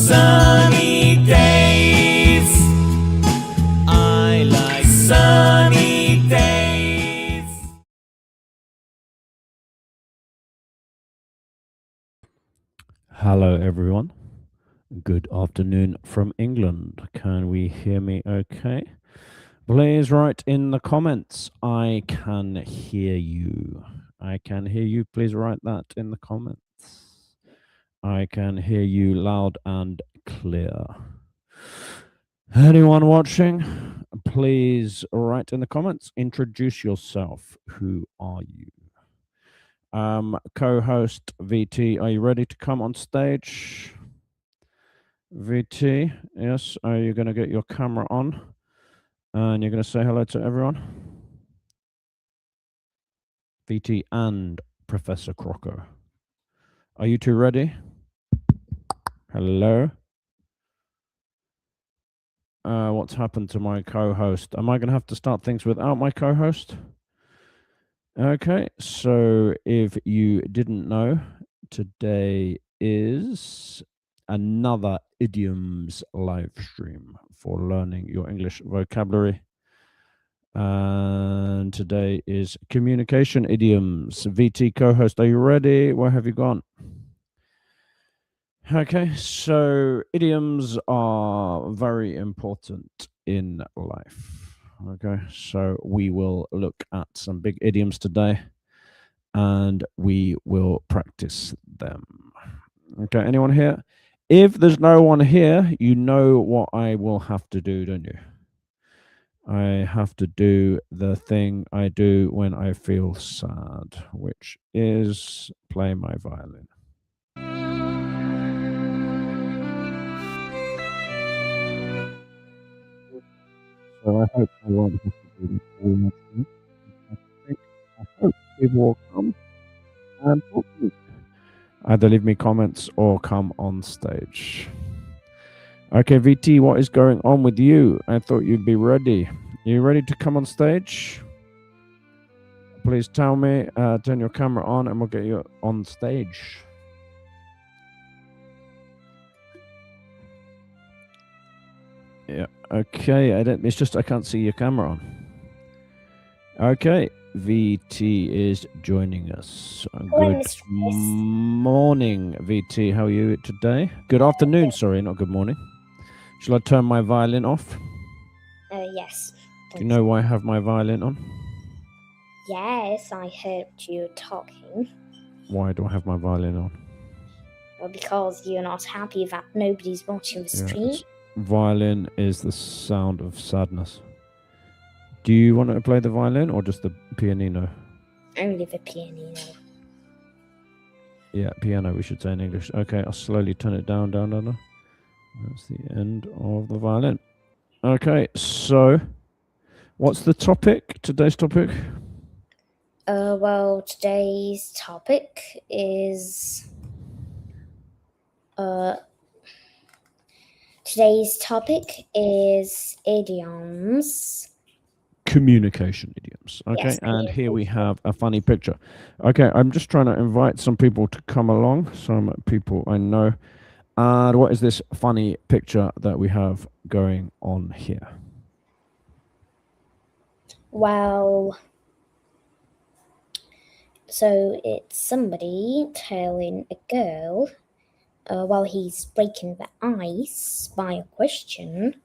sunny days. I like sunny days. Hello, everyone. Good afternoon from England. Can we hear me okay? Please write in the comments. I can hear you. I can hear you. Please write that in the comments. I can hear you loud and clear. Anyone watching, please write in the comments. Introduce yourself. Who are you? Co-host VT, are you ready to come on stage? VT, yes. Are you going to get your camera on? And you're going to say hello to everyone? VT and Professor Crocker. Are you two ready? Hello? What's happened to my co-host? Am I going to have to start things without my co-host? Okay, so if you didn't know, today is another Idioms live stream for learning your English vocabulary. And today is communication idioms. VT co-host, are you ready? Where have you gone? Okay, so idioms are very important in life. Okay, so we will look at some big idioms today and we will practice them. Okay, anyone here? If there's no one here, you know what I will have to do, don't you? I have to do the thing I do when I feel sad, which is play my violin. So I hope I won't have to do this all much more. I hope people will come and talk to me. Either leave me comments or come on stage. Okay, VT, what is going on with you? I thought you'd be ready. Are you ready to come on stage? Please tell me, turn your camera on and we'll get you on stage. Yeah, okay, it's just I can't see your camera on. Okay, VT is joining us. Good morning, VT. How are you today? Good afternoon, sorry, not good morning. Shall I turn my violin off? Yes. Do you know why I have my violin on? Yes, I heard you talking. Why do I have my violin on? Well, because you're not happy that nobody's watching the stream. Violin is the sound of sadness. Do you want to play the violin or just the pianino? Only the pianino. Yeah, piano, we should say in English. Okay, I'll slowly turn it down. That's the end of the violin. Okay, so what's the topic, today's topic? Well, today's topic is idioms. Communication idioms. Okay, Yes, and here we have a funny picture. Okay, I'm just trying to invite some people to come along, some people I know. And what is this funny picture that we have going on here? Well, so it's somebody telling a girl while he's breaking the ice by a question,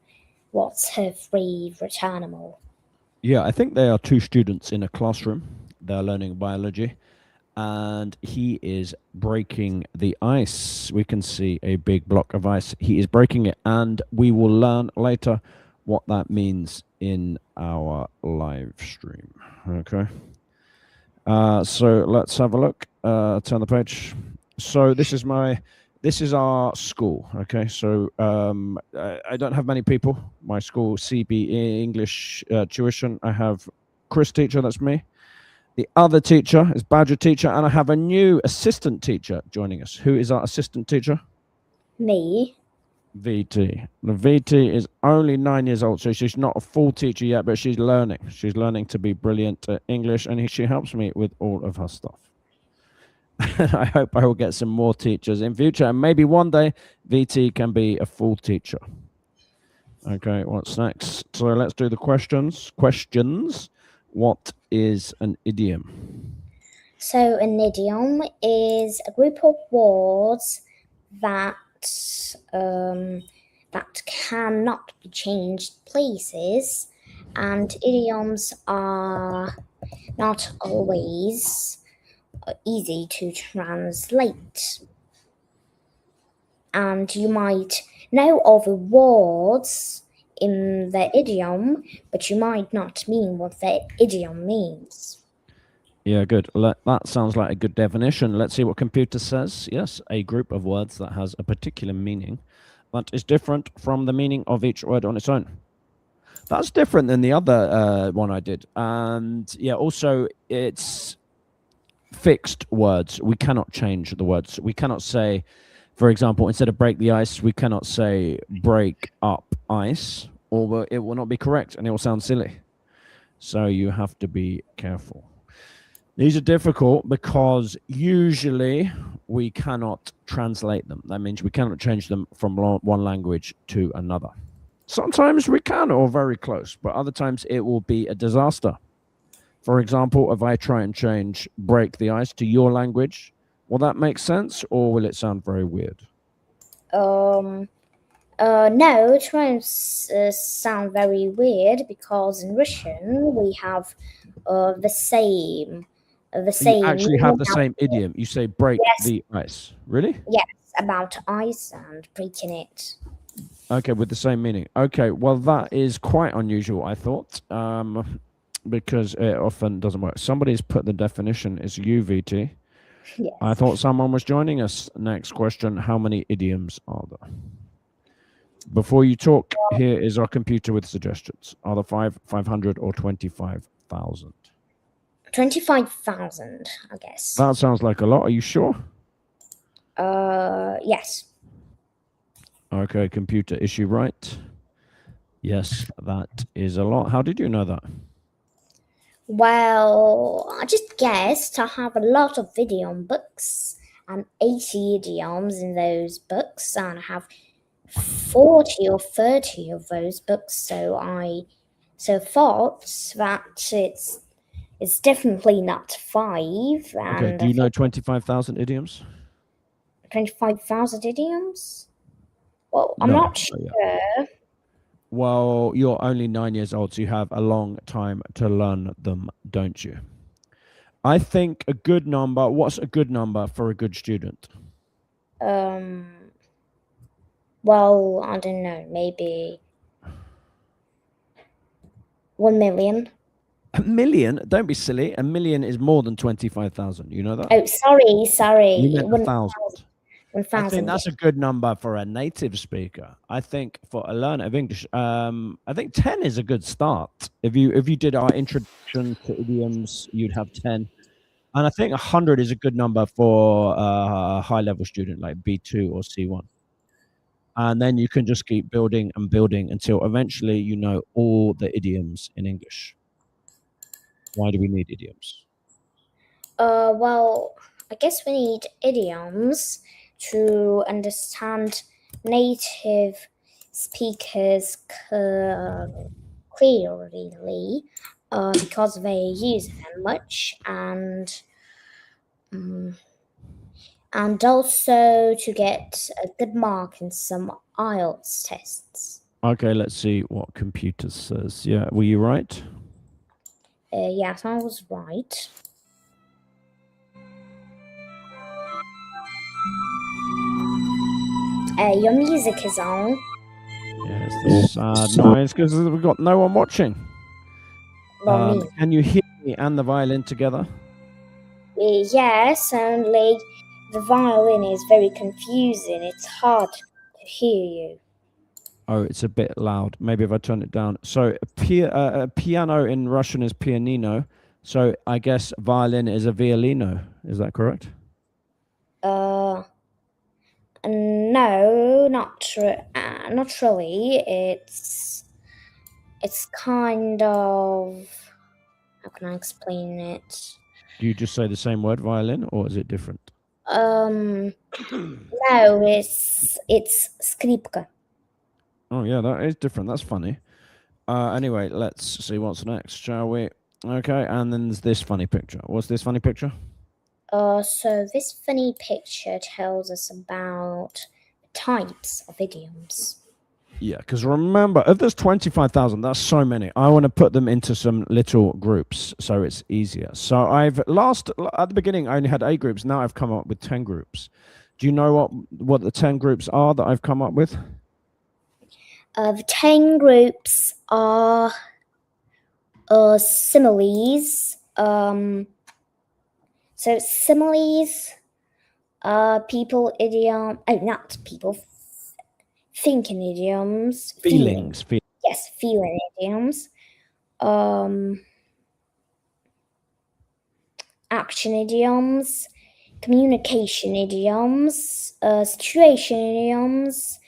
what's her favorite animal? Yeah, I think they are two students in a classroom. They're learning biology. And he is breaking the ice. We can see a big block of ice. He is breaking it, and we will learn later what that means in our live stream. Okay. So let's have a look. Turn the page. So this is our school. Okay. So I don't have many people. My school, CBE English tuition. I have Chris teacher. That's me. The other teacher is Badger teacher, and I have a new assistant teacher joining us. Who is our assistant teacher? Me. VT. The VT is only 9 years old, so she's not a full teacher yet, but she's learning. She's learning to be brilliant at English, and she helps me with all of her stuff. I hope I will get some more teachers in future, and maybe one day VT can be a full teacher. Okay, what's next? So let's do the questions. Questions. What is an idiom? So an idiom is a group of words that that cannot be changed places, and idioms are not always easy to translate. And you might know of the words in the idiom, but you might not mean what the idiom means. Yeah, good. That sounds like a good definition. Let's see what computer says. Yes, a group of words that has a particular meaning that is different from the meaning of each word on its own. That's different than the other one I did. And yeah, also it's fixed words. We cannot change the words. We cannot say, for example, instead of break the ice, we cannot say break up ice, or it will not be correct and it will sound silly. So you have to be careful. These are difficult because usually we cannot translate them. That means we cannot change them from one language to another. Sometimes we can, or very close, but other times it will be a disaster. For example, if I try and change break the ice to your language, will that make sense, or will it sound very weird? No, it won't sound very weird because in Russian we have the same. You actually have the meaning. same idiom. You say break Yes. the ice. Really? Yes, about ice and breaking it. Okay, with the same meaning. Okay, well, that is quite unusual, I thought, because it often doesn't work. Somebody's put the definition as UVT. Yes. I thought someone was joining us. Next question, how many idioms are there? Before you talk, here is our computer with suggestions. Are there 500, or 25,000? 25,000, I guess. That sounds like a lot. Are you sure? Yes. Okay, computer, is she right? Yes, that is a lot. How did you know that? Well, I just guessed I have a lot of idiom books and 80 idioms in those books, and I have 40 or 30 of those books, so I thought that it's definitely not 5, Okay, and do you know 25,000 idioms? 25,000 idioms? Well, I'm No. not sure. Yeah. Well, you're only 9 years old, so you have a long time to learn them, don't you? I think a good number, what's a good number for a good student? Well, I don't know, maybe 1 million. A million? Don't be silly. A million is more than 25,000. You know that? Oh, sorry. You meant 1,000. 1,000. I think 1,000. that's a good number for a native speaker. I think for a learner of English, I think 10 is a good start. If you did our introduction to idioms, you'd have 10. And I think 100 is a good number for a high-level student like B2 or C1. And then you can just keep building and building until eventually you know all the idioms in English. Why do we need idioms? Well, I guess we need idioms to understand native speakers clearly because they use them much, and also to get a good mark in some IELTS tests. Okay, let's see what computer says. Yeah, were you right? Yes, I was right. Your music is on. Yeah, it's the sad noise because we've got no one watching. Well, me. Can you hear me and the violin together? Yes, only the violin is very confusing. It's hard to hear you. Oh, it's a bit loud. Maybe if I turn it down. So piano in Russian is pianino. So I guess violin is a violino. Is that correct? No, not really. It's kind of, how can I explain it? Do you just say the same word, violin, or is it different? No, it's skripka. Oh yeah, that is different. That's funny. Anyway, let's see what's next, shall we? Okay, and then there's this funny picture. What's this funny picture? So this funny picture tells us about types of idioms. Yeah, because remember, if there's 25,000, that's so many. I want to put them into some little groups so it's easier. So at the beginning, I only had 8 groups. Now I've come up with 10 groups. Do you know what the 10 groups are that I've come up with? The 10 groups are similes. So similes, people idiom. Oh, not people. Thinking idioms. Feelings. Yes, feeling idioms. Action idioms, communication idioms, situation idioms,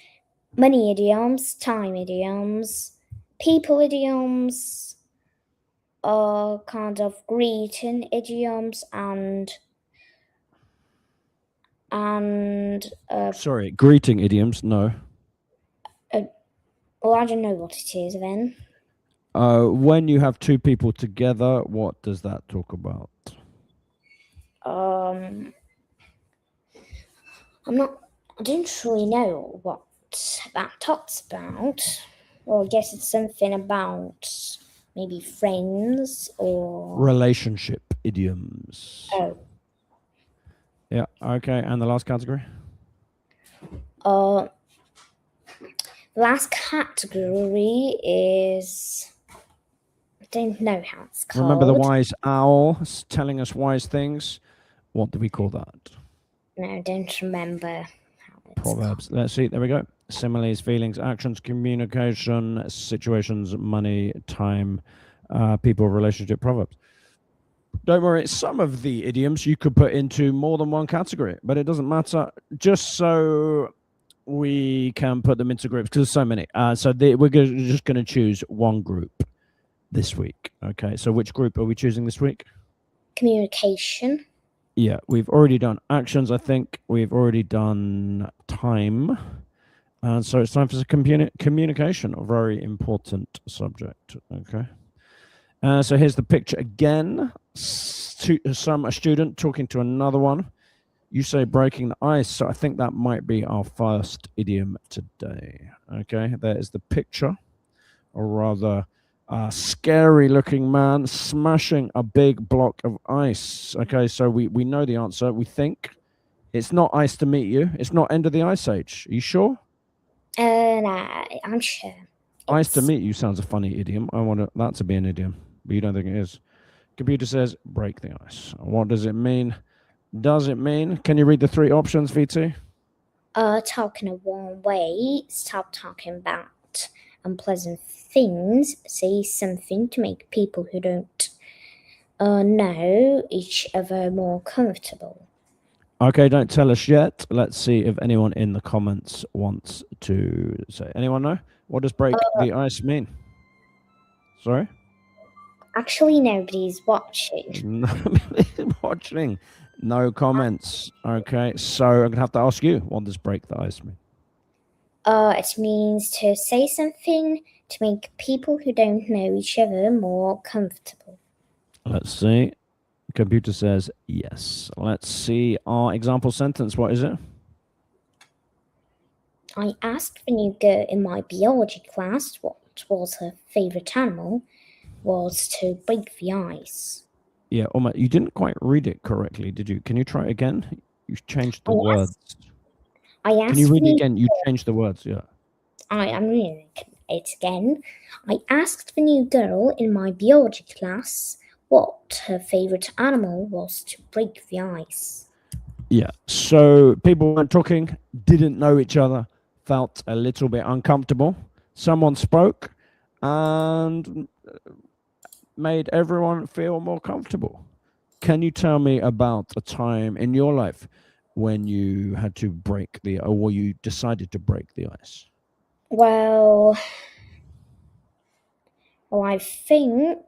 money idioms, time idioms, people idioms, kind of greeting idioms, and Sorry, greeting idioms. No. well, I don't know what it is then. When you have 2 people together, what does that talk about? I don't really know what that talks about. Well, I guess it's something about maybe friends or Relationship idioms. oh. Yeah, okay. And the last category? Last category is I don't know how it's called. Remember the wise owl telling us wise things? What do we call that? No, I don't remember how it's Proverbs. Let's see. There we go. Similes, feelings, actions, communication, situations, money, time, people, relationship, proverbs. Don't worry. Some of the idioms you could put into more than one category, but it doesn't matter. Just so we can put them into groups because there's so many. We're just going to choose one group this week. Okay. So which group are we choosing this week? Communication. Yeah, we've already done actions, I think. We've already done time. And so it's time for some communication, a very important subject. Okay. So here's the picture again. A student talking to another one. You say breaking the ice. So I think that might be our first idiom today. Okay. There is the picture, or rather, a scary looking man smashing a big block of ice. Okay, so we know the answer. We think it's not ice to meet you. It's not end of the ice age. Are you sure? No, I'm sure. Ice to meet you sounds a funny idiom. I want that to be an idiom, but you don't think it is. Computer says break the ice. What does it mean? Can you read the 3 options, VT? Talking a one way, stop talking about unpleasant things, say something to make people who don't know each other more comfortable. Okay, don't tell us yet. Let's see if anyone in the comments wants to say. Anyone know? What does break the ice mean? Sorry? Actually, nobody's watching. Nobody's watching. No comments. Okay, so I'm going to have to ask you, what does break the ice mean? It means to say something to make people who don't know each other more comfortable. Let's see. Computer says yes. Let's see our example sentence. What is it? I asked the new girl in my biology class what was her favorite animal. Was to break the ice. Yeah, Omar, you didn't quite read it correctly, did you? Can you try it again? You changed the words. Can you read it again? You changed the words, yeah. I'm reading it again. I asked the new girl in my biology class what her favorite animal was to break the ice. Yeah, so people weren't talking, didn't know each other, felt a little bit uncomfortable. Someone spoke and made everyone feel more comfortable. Can you tell me about a time in your life when you had to break or you decided to break the ice? Well, I think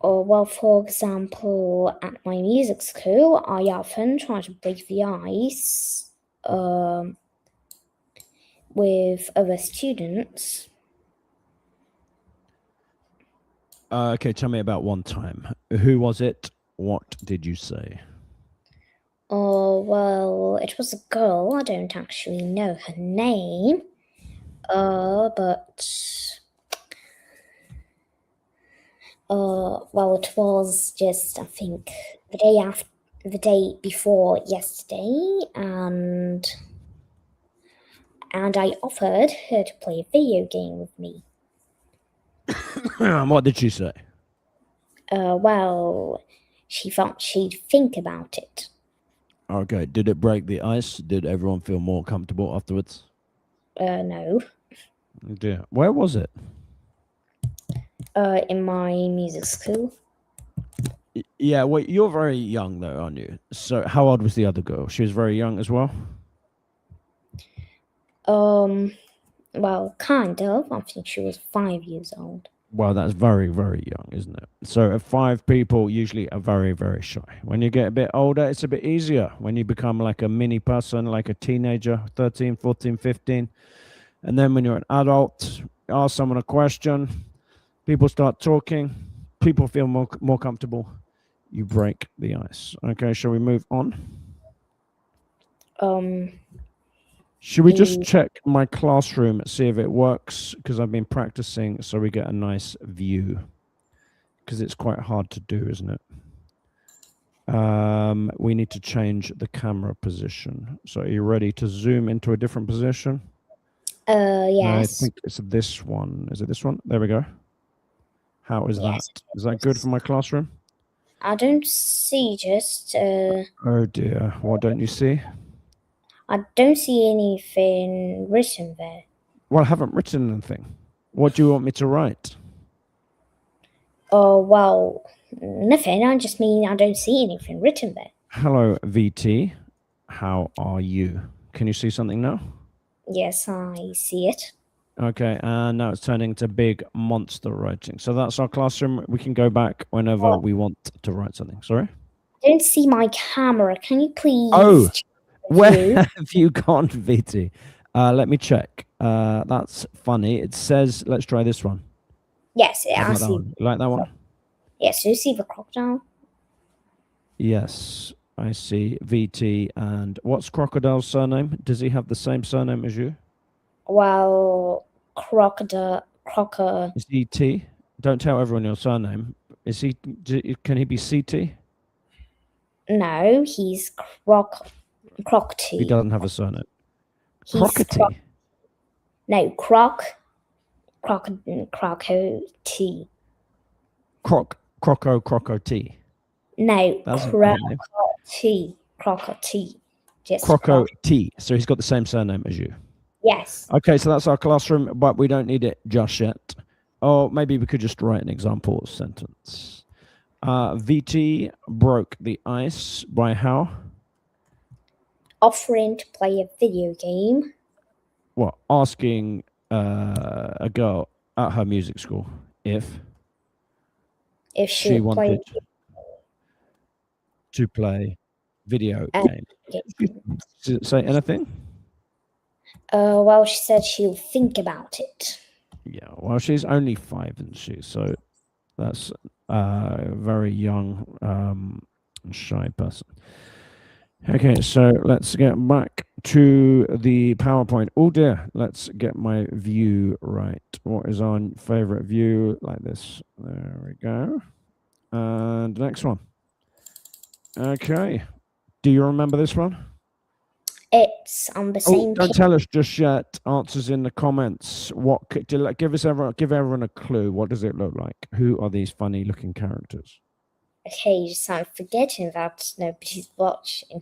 Or, well, for example, at my music school, I often try to break the ice with other students. Okay, tell me about one time. Who was it? What did you say? Oh, well, it was a girl. I don't actually know her name. But well, it was just, I think, the day before yesterday, and I offered her to play a video game with me. What did she say? Well, she thought she'd think about it. Okay, did it break the ice? Did everyone feel more comfortable afterwards? No. Oh dear. Where was it? In my music school. Yeah, well, you're very young though, aren't you? So how old was the other girl? She was very young as well? Well, kind of. I think she was 5 years old. Well, that's very, very young, isn't it? So 5 people usually are very, very shy. When you get a bit older, it's a bit easier. When you become like a mini person, like a teenager, 13, 14, 15. And then when you're an adult, you ask someone a question, people start talking, people feel more comfortable. You break the ice. Okay, shall we move on? Should we just check my classroom, see if it works? Because I've been practicing so we get a nice view. Because it's quite hard to do, isn't it? We need to change the camera position. So are you ready to zoom into a different position? Yes. I think it's this one. Is it this one? There we go. How is Yes. that? Is that good for my classroom? I don't see just. Oh dear. What don't you see? I don't see anything written there. Well, I haven't written anything. What do you want me to write? Oh, well, nothing. I just mean I don't see anything written there. Hello, VT. How are you? Can you see something now? Yes, I see it. Okay, and now it's turning to big monster writing. So that's our classroom. We can go back whenever we want to write something. Sorry? I don't see my camera. Can you please? Oh, check the where view? have you gone, VT? Let me check. That's funny. It says, let's try this one. Yes, How I about that see. one? You like that one? Yes, you see the crocodile? Yes, I see VT. And what's Crocodile's surname? Does he have the same surname as you? Well, crocodile. Is he T? Don't tell everyone your surname. Is he? Can he be CT? No, he's He crocty. doesn't have a surname. He's Crockety. No, crocody. Croco T. No, That's a funny name. crocody. Just Croco T. So he's got the same surname as you. Yes. Okay, so that's our classroom, but we don't need it just yet. Or maybe we could just write an example sentence. VT broke the ice by how? Offering to play a video game. Well, asking a girl at her music school if She would play wanted to play video game. Did it say anything? Well, she said she'll think about it. Yeah, well, she's only 5, isn't she? So that's a very young, shy person. Okay, so let's get back to the PowerPoint. Oh dear, let's get my view right. What is our favorite view? Like this. There we go. And the next one. Okay. Do you remember this one? It's on the same Don't page. tell us just yet. Answers in the comments. Give everyone a clue. What does it look like? Who are these funny looking characters? Okay, just I'm forgetting that nobody's watching.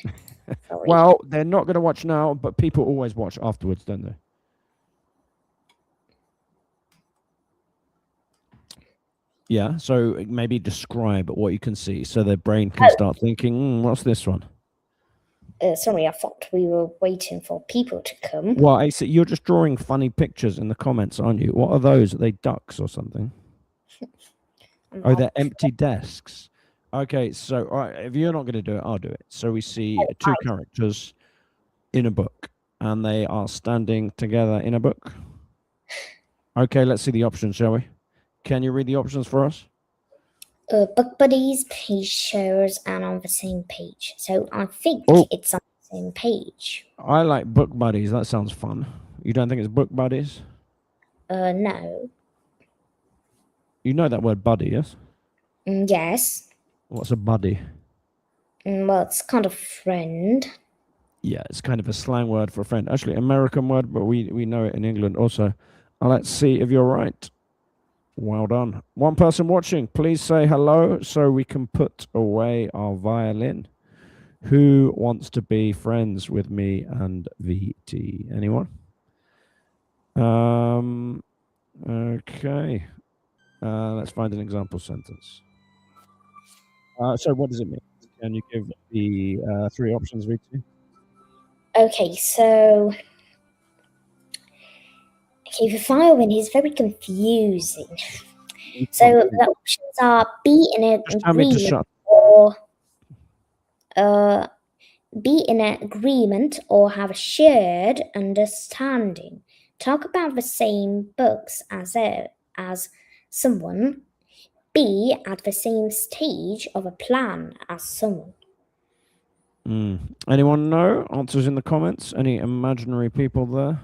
Sorry. Well, they're not going to watch now, but people always watch afterwards, don't they? Yeah, so maybe describe what you can see so their brain can start thinking, what's this one? Sorry, I thought we were waiting for people to come. Well, I see you're just drawing funny pictures in the comments, aren't you? What are those? Are they ducks or something? I'm Oh, not they're empty desks. Okay, so all right, if you're not going to do it, I'll do it. So we see two characters in a book, and they are standing together in a book. Okay, let's see the options, shall we? Can you read the options for us? Book buddies, page shares, and on the same page. So I think Oh. it's on the same page. I like book buddies. That sounds fun. You don't think it's book buddies? No. You know that word buddy, yes? Yes. What's a buddy? Well, it's kind of friend. Yeah, it's kind of a slang word for a friend. Actually, American word, but we know it in England also. Let's see if you're right. Well done. One person watching, please say hello so we can put away our violin. Who wants to be friends with me and VT? Anyone? Okay. Let's find an example sentence. So what does it mean? Can you give the 3 options, VT? Okay, so the violin is very confusing. So the options are be in an Just tell me to agreement shut. or be in an agreement or have a shared understanding. Talk about the same books as someone. Be at the same stage of a plan as someone. Anyone know? Answers in the comments. Any imaginary people there?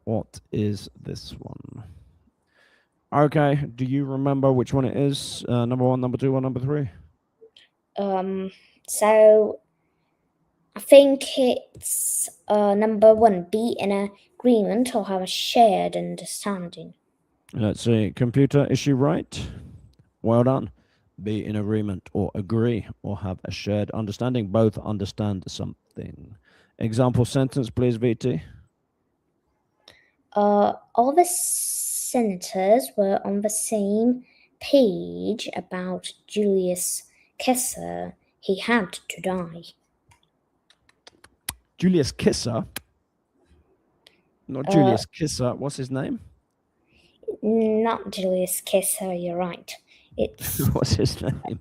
What is this one? Okay. Do you remember which one it is? Number 1, number 2, or number 3? So I think it's number 1. Be in an agreement or have a shared understanding. Let's see. Computer, is she right? Well done. Be in agreement or agree or have a shared understanding. Both understand something. Example sentence, please, VT. All the senators were on the same page about Julius Caesar. He had to die. Julius Kisser? Not Julius Kisser. What's his name? Not Julius Caesar, you're right. It's What's his name? You're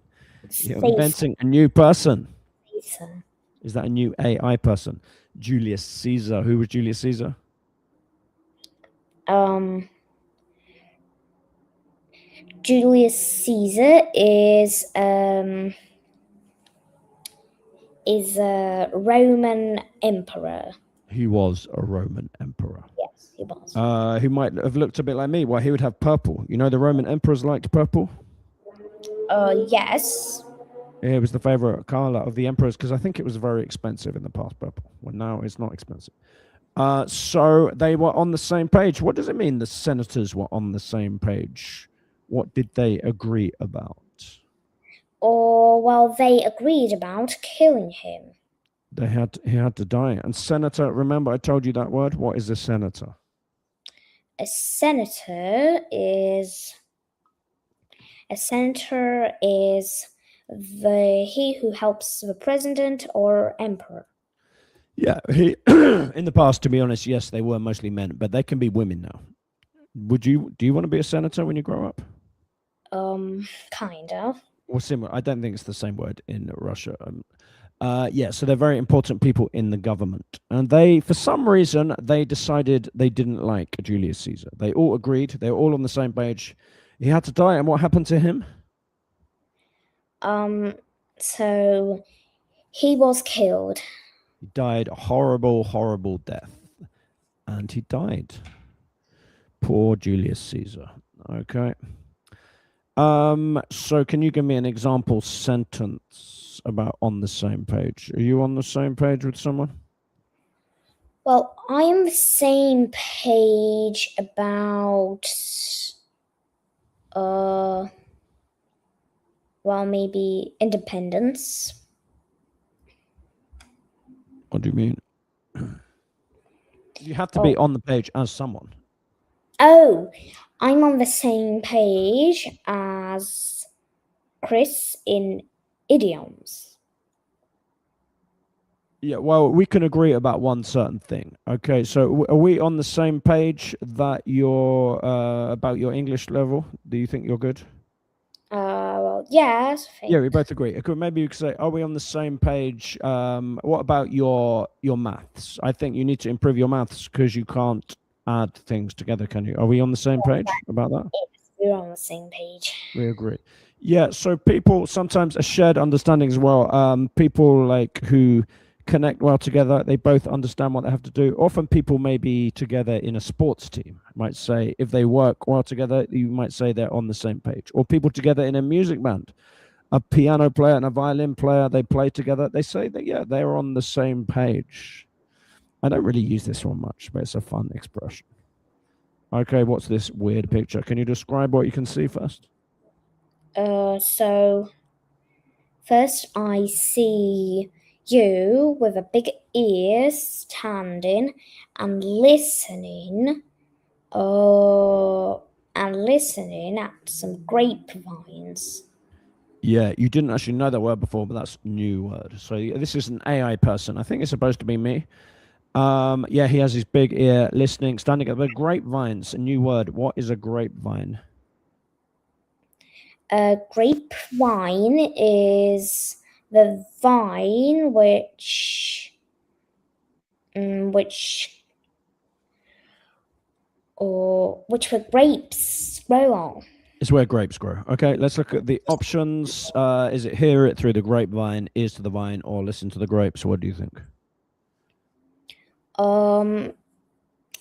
Caesar. inventing a new person. Caesar. Is that a new AI person? Julius Caesar. Who was Julius Caesar? Julius Caesar is a Roman emperor. He was a Roman emperor. Yes, he was. Who might have looked a bit like me. Well, he would have purple. You know, the Roman emperors liked purple. Yes. It was the favorite color of the emperors because I think it was very expensive in the past, purple. Well, now it's not expensive. So they were on the same page. What does it mean the senators were on the same page? What did they agree about? Well, they agreed about killing him. He had to die. And senator, remember I told you that word? What is a senator? A senator is he who helps the president or emperor. Yeah, in the past, to be honest, yes, they were mostly men, but they can be women now. Do you want to be a senator when you grow up? Kind of. Or similar. I don't think it's the same word in Russia. Yeah, so they're very important people in the government. And they, for some reason, they decided they didn't like Julius Caesar. They all agreed. They were all on the same page. He had to die. And what happened to him? So he was killed. He died a horrible, horrible death. And he died. Poor Julius Caesar. Okay. So can you give me an example sentence about on the same page? Are you on the same page with someone? Well, I am on the same page about maybe independence. What do you mean? You have to be on the page as someone. Oh, I'm on the same page as Chris in Idioms. Yeah, well, we can agree about one certain thing. Okay, so are we on the same page that you're about your English level? Do you think you're good? Yes, I think. Yeah, we both agree. Maybe you could say, are we on the same page? What about your maths? I think you need to improve your maths because you can't add things together, can you? Are we on the same page about that? Yes, we're on the same page. We agree. Yeah, so people sometimes a shared understanding as well. People like who connect well together, they both understand what they have to do. Often people may be together in a sports team. Might say if they work well together, you might say they're on the same page. Or people together in a music band. A piano player and a violin player, they play together. They say that, yeah, they're on the same page. I don't really use this one much, but it's a fun expression. Okay, what's this weird picture? Can you describe what you can see first? So first I see you with a big ear standing and listening. And listening at some grapevines. Yeah, you didn't actually know that word before, but that's a new word. So this is an AI person. I think it's supposed to be me. Yeah, he has his big ear listening, standing at the grapevines. A new word. What is a grapevine? A grapevine is the vine which the grapes grow on. It's where grapes grow. Okay, let's look at the options. Is it hear it through the grapevine, ears to the vine, or listen to the grapes? What do you think?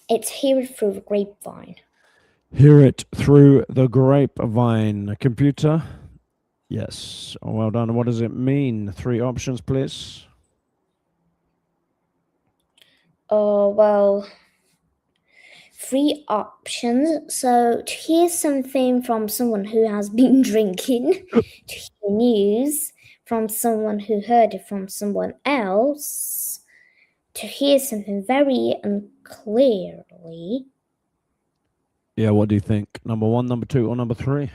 It's hear it through the grapevine. Hear it through the grapevine. Computer? Yes. Oh, well done. What does it mean? 3 options, please. Well, 3 options. So to hear something from someone who has been drinking, to hear news from someone who heard it from someone else, to hear something very unclearly. Yeah, what do you think? Number 1, number 2, or number 3?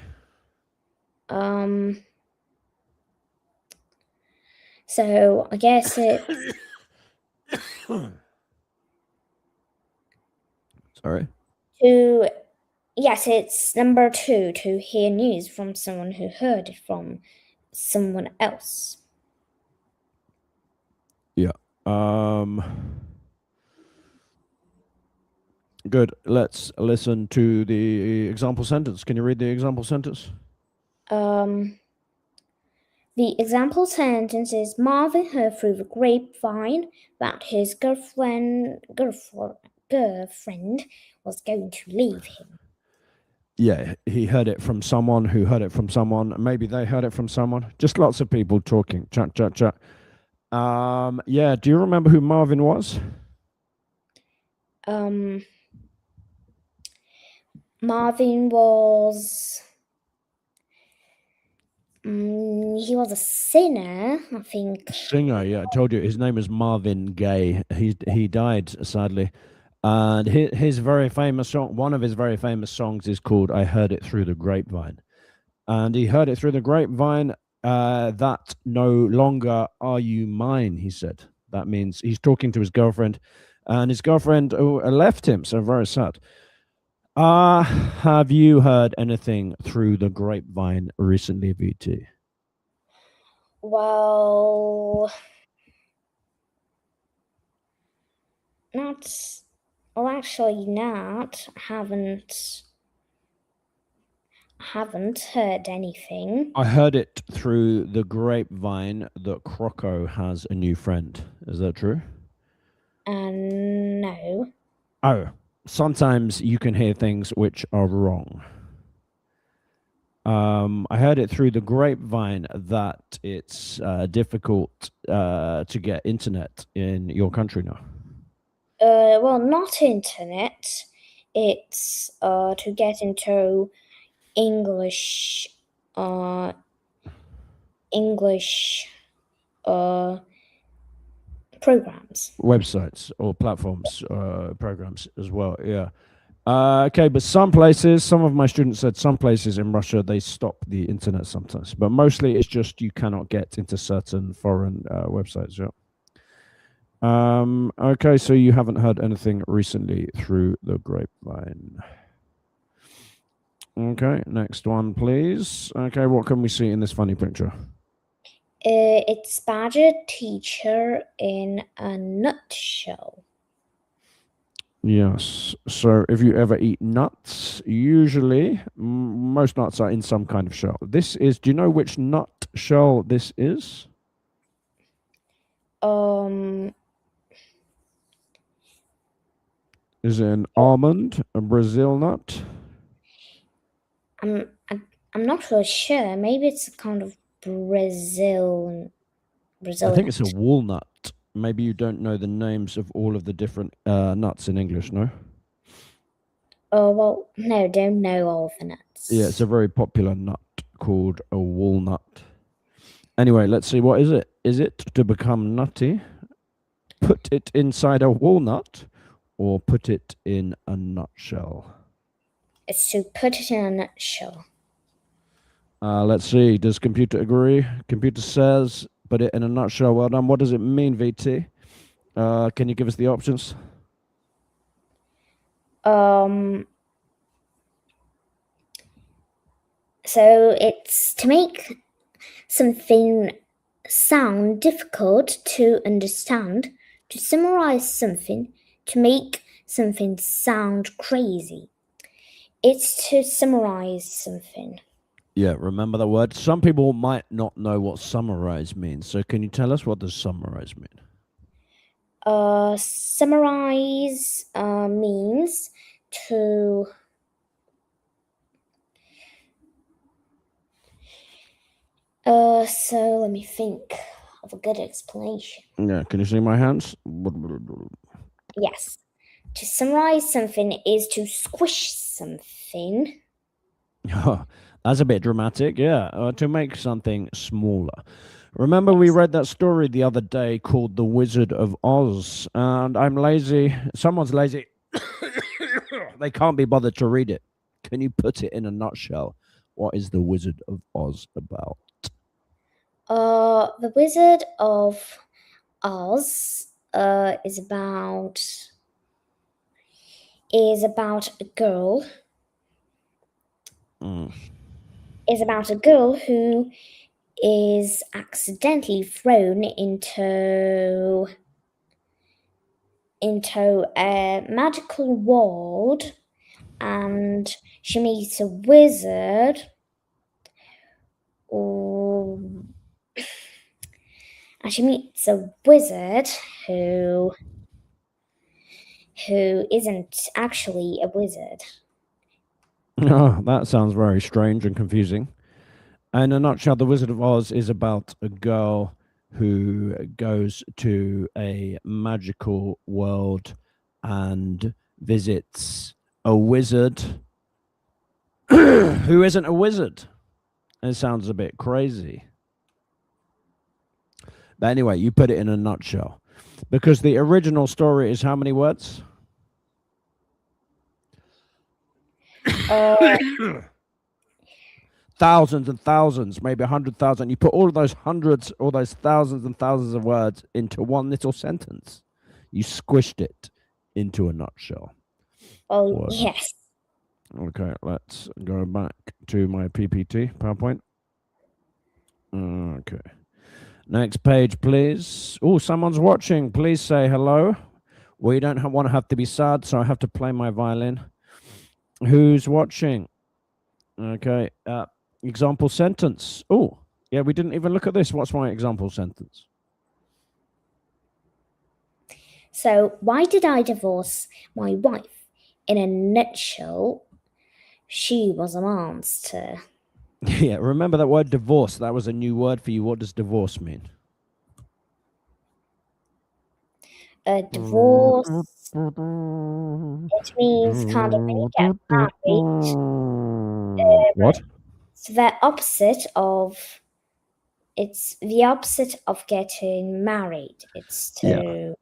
So I guess it. Sorry. Yes, it's number 2, to hear news from someone who heard it from someone else. Yeah. Good. Let's listen to the example sentence. Can you read the example sentence? The example sentence is Marvin heard through the grapevine that his girlfriend was going to leave him. Yeah, he heard it from someone who heard it from someone. Maybe they heard it from someone. Just lots of people talking. Chat, chat, chat. Yeah, do you remember who Marvin was? Marvin was. He was a singer, I think. Singer, yeah. I told you his name is Marvin Gaye. He died, sadly. And his very famous song, one of his very famous songs is called I Heard It Through the Grapevine. And he heard it through the grapevine that no longer are you mine, he said. That means he's talking to his girlfriend, and his girlfriend left him, so very sad. Have you heard anything through the grapevine recently, VT? Well, actually not. Haven't heard anything. I heard it through the grapevine that Croco has a new friend. Is that true? No. Oh, sometimes you can hear things which are wrong. I heard it through the grapevine that it's difficult to get internet in your country now. Well, not internet. It's to get into English programs. Websites or platforms, programs as well, yeah. Okay, but some places, some of my students said some places in Russia, they stop the internet sometimes. But mostly it's just you cannot get into certain foreign websites, yeah. Okay, so you haven't heard anything recently through the grapevine. Okay, next one, please. Okay, what can we see in this funny picture? It's Badger teacher in a nutshell. Yes. So if you ever eat nuts, usually most nuts are in some kind of shell. This is, do you know which nut shell this is? Is it an almond, a Brazil nut? I'm not really sure. Maybe it's a kind of Brazilian. I think it's a walnut. Maybe you don't know the names of all of the different nuts in English, no? Oh well, no, don't know all the nuts. Yeah, it's a very popular nut called a walnut. Anyway, let's see. What is it? Is it to become nutty? Put it inside a walnut or put it in a nutshell? It's to put it in a nutshell. Let's see. Does computer agree? Computer says put it in a nutshell. Well done. What does it mean, VT? Can you give us the options? So it's to make something sound difficult to understand, to summarize something, to make something sound crazy. It's to summarize something. Yeah, remember the word. Some people might not know what summarize means. So can you tell us what does summarize mean? Summarize means to so let me think of a good explanation. Yeah, can you see my hands? Yes. To summarize something is to squish something. That's a bit dramatic, yeah. To make something smaller. Remember, we read that story the other day called The Wizard of Oz, and I'm lazy. Someone's lazy. They can't be bothered to read it. Can you put it in a nutshell? What is The Wizard of Oz about? The Wizard of Oz is about a girl. Is about a girl who is accidentally thrown into a magical world, and she meets a wizard. And she meets a wizard who isn't actually a wizard. Oh, that sounds very strange and confusing. In a nutshell, The Wizard of Oz is about a girl who goes to a magical world and visits a wizard who isn't a wizard. It sounds a bit crazy. But anyway, you put it in a nutshell. Because the original story is how many words? Thousands and thousands, maybe 100,000. You put all of those hundreds, all those thousands and thousands of words into one little sentence. You squished it into a nutshell. Oh, Word. yes. Okay, let's go back to my PPT, PowerPoint. Okay. Next page, please. Oh, someone's watching. Please say hello. We don't want to have to be sad, so I have to play my violin. Who's watching? Okay. Example sentence. Oh, yeah, we didn't even look at this. What's my example sentence? So, why did I divorce my wife? In a nutshell, she was a monster. Yeah, remember that word divorce. That was a new word for you. What does divorce mean? A divorce, it means kind of when you get married. What? It's the opposite of getting married. It's to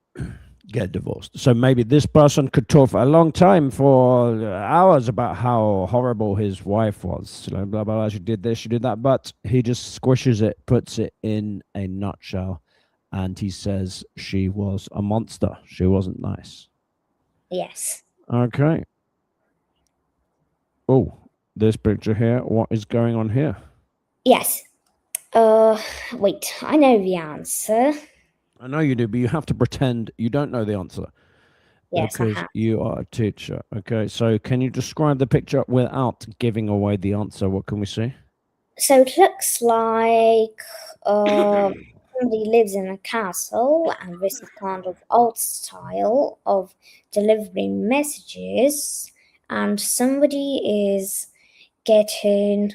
get divorced. So maybe this person could talk for a long time, for hours, about how horrible his wife was. Blah, blah, blah. She did this, she did that. But he just squishes it, puts it in a nutshell, and he says she was a monster. She wasn't nice. Yes. Okay. Oh, this picture here. What is going on here? Yes. Wait, I know the answer. I know you do, but you have to pretend you don't know the answer Yes, I because have. you are a teacher. Okay, so can you describe the picture without giving away the answer? What can we see? So it looks like somebody lives in a castle, and this is kind of old style of delivering messages, and somebody is getting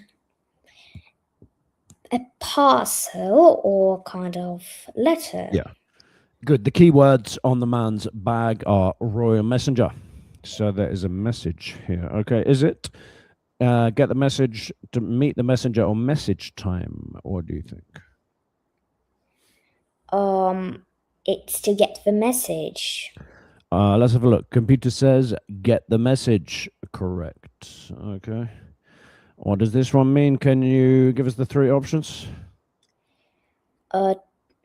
a parcel or kind of letter. Yeah. Good. The key words on the man's bag are royal messenger. So there is a message here. Okay, is it get the message to meet the messenger or message time? What do you think? It's to get the message. Let's have a look. Computer says get the message. Correct. Okay. What does this one mean? Can you give us the three options?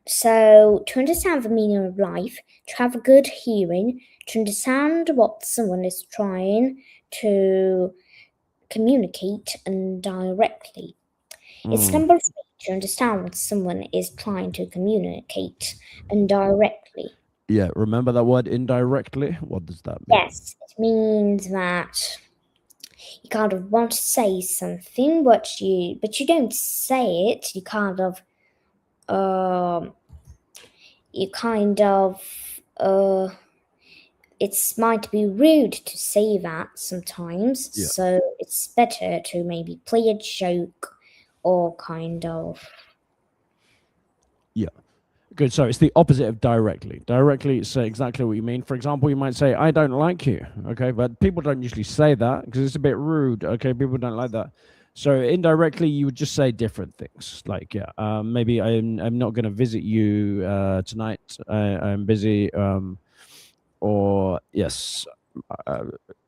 So, to understand the meaning of life, to have a good hearing, to understand what someone is trying to communicate indirectly. It's number three, to understand what someone is trying to communicate indirectly. Yeah, remember that word indirectly? What does that mean? Yes, it means that you kind of want to say something, but you don't say it. You kind of it might be rude to say that sometimes, Yeah. so it's better to maybe play a joke or kind of. Yeah. Good. So it's the opposite of directly. Directly, say exactly what you mean. For example, you might say, I don't like you. Okay. But people don't usually say that because it's a bit rude. Okay. People don't like that. So indirectly, you would just say different things. Like, yeah, maybe I'm not going to visit you tonight. I'm busy. Or yes.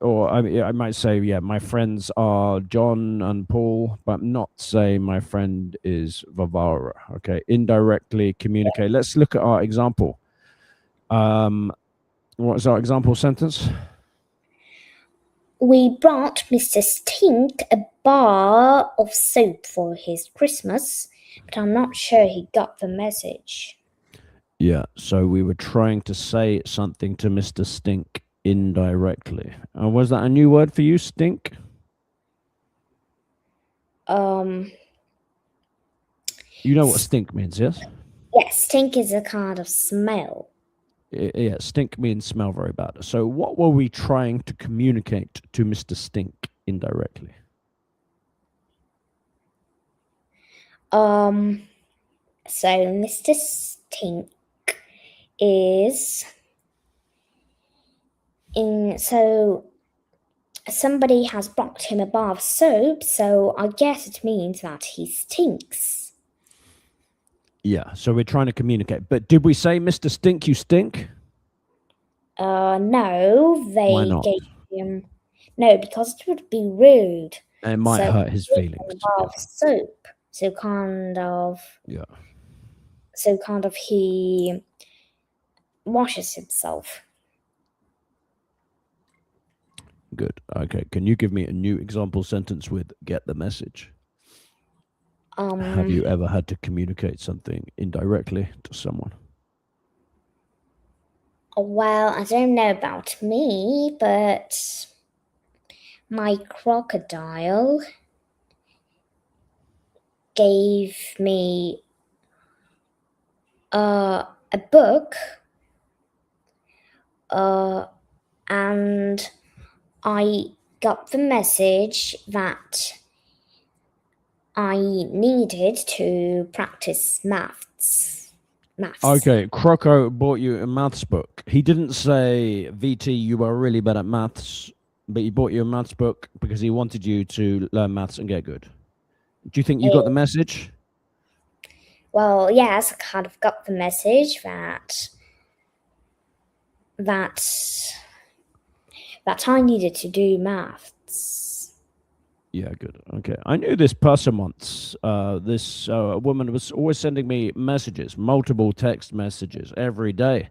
Or I might say, yeah, my friends are John and Paul, but not say my friend is Vavara. Okay, indirectly communicate. Let's look at our example. What is our example sentence? We brought Mr. Stink a bar of soap for his Christmas, but I'm not sure he got the message. Yeah, so we were trying to say something to Mr. Stink indirectly. Was that a new word for you, stink? You know what stink means, yes? Yes, stink is a kind of smell. Yeah, stink means smell very bad. So what were we trying to communicate to Mr. Stink indirectly? So Mr. Stink is so somebody has brought him a bar of soap, so I guess it means that he stinks. Yeah, so we're trying to communicate. But did we say, Mr. Stink, you stink? No, Why they not? gave him no, because it would be rude. It might So hurt his they gave him feelings. a bar of soap. So kind of Yeah. he washes himself. Good. Okay. Can you give me a new example sentence with get the message? Have you ever had to communicate something indirectly to someone? Well, I don't know about me, but my crocodile gave me a book, and I got the message that I needed to practice maths. Okay. Croco bought you a maths book. He didn't say, VT, you are really bad at maths, but he bought you a maths book because he wanted you to learn maths and get good. Do you think you got the message? Well, yes, I kind of got the message that I needed to do maths. Yeah, good. Okay. I knew this person once. This woman was always sending me messages, multiple text messages every day.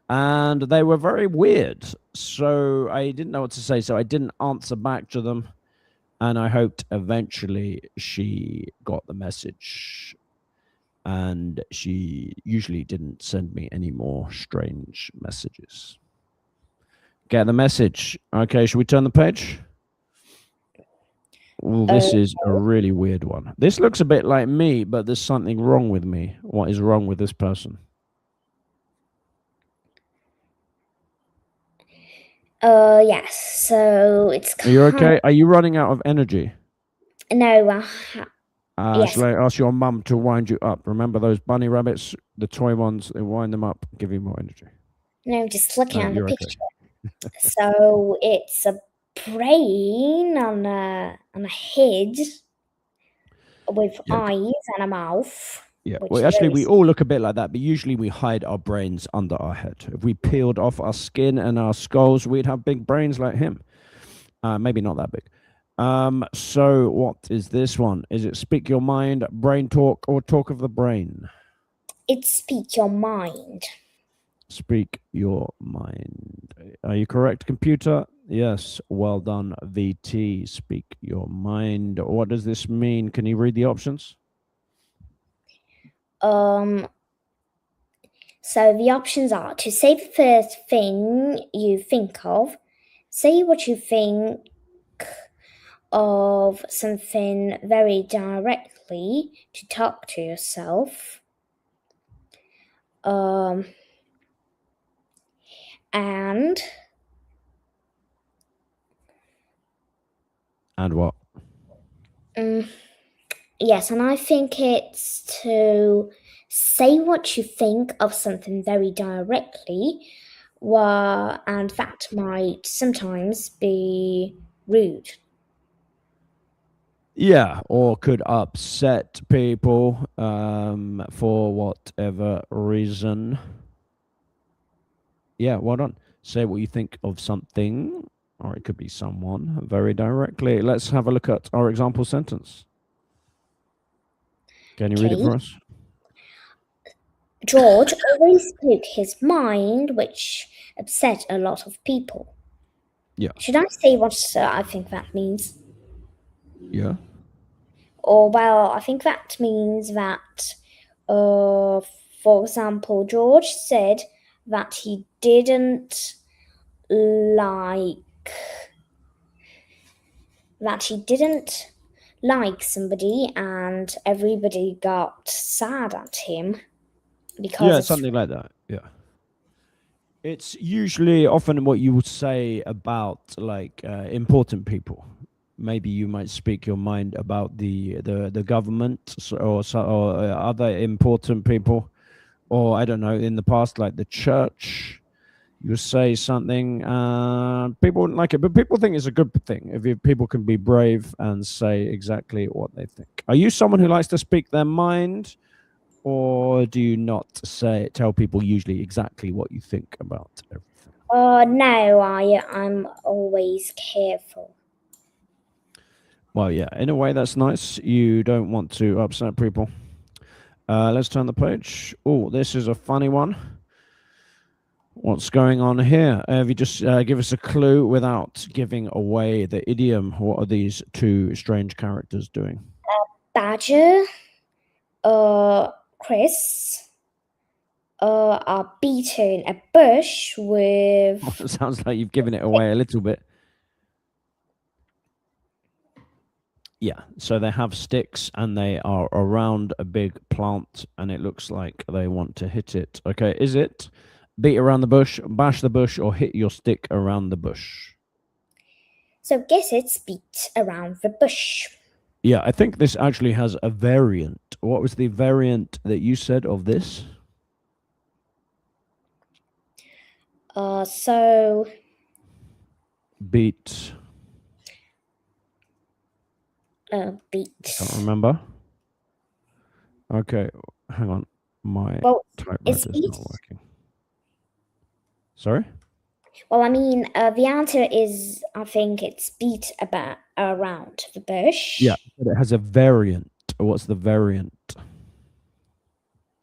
And they were very weird. So I didn't know what to say. So I didn't answer back to them. And I hoped eventually she got the message. And she usually didn't send me any more strange messages. Get the message. Okay, should we turn the page? Well, this is a really weird one. This looks a bit like me, but there's something wrong with me. What is wrong with this person? Yes. So it's Are you okay? Are you running out of energy? No. Yes. Shall I ask your mum to wind you up? Remember those bunny rabbits, the toy ones? They wind them up, give you more energy. No, just looking at the You're picture. okay. So it's a brain on a head with eyes and a mouth. Yeah. which Well, is actually, very we all look a bit like that, but usually we hide our brains under our head. If we peeled off our skin and our skulls, we'd have big brains like him. Maybe not that big. So what is this one? Is it speak your mind, brain talk, or talk of the brain? It's speak your mind. Speak your mind. Are you correct, computer? Yes. Well done, VT. Speak your mind. What does this mean? Can you read the options? So the options are to say the first thing you think of, say what you think of something very directly, to talk to yourself, and what? Yes, and I think it's to say what you think of something very directly, and that might sometimes be rude. Yeah, or could upset people for whatever reason. Yeah, well done. Say what you think of something, or it could be someone, very directly. Let's have a look at our example sentence. Can you read it for us? George always spoke his mind, which upset a lot of people. Yeah. Should I say what I think that means? Yeah. Or, well, I think that means that, for example, George said that he didn't like somebody, and everybody got sad at him because Yeah, something like that. Yeah. It's usually often what you would say about like important people. Maybe you might speak your mind about the government or other important people, or I don't know, in the past, like the church. You say something, people wouldn't like it, but people think it's a good thing if people can be brave and say exactly what they think. Are you someone who likes to speak their mind, or do you not tell people usually exactly what you think about everything? No, I'm always careful. Well, yeah, in a way that's nice. You don't want to upset people. Let's turn the page. Oh, this is a funny one. What's going on here? If you just give us a clue without giving away the idiom, what are these two strange characters doing? Badger, Chris, are beating a bush with. It sounds like you've given it away a little bit. Yeah, so they have sticks and they are around a big plant and it looks like they want to hit it. Okay, is it beat around the bush, bash the bush, or hit your stick around the bush? So guess it's beat around the bush. Yeah, I think this actually has a variant. What was the variant that you said of this? So Beat. beat. Can't remember. Okay, hang on. My typewriter is not working. Sorry? Well, I mean, the answer is, I think it's beat around the bush. Yeah, but it has a variant. What's the variant?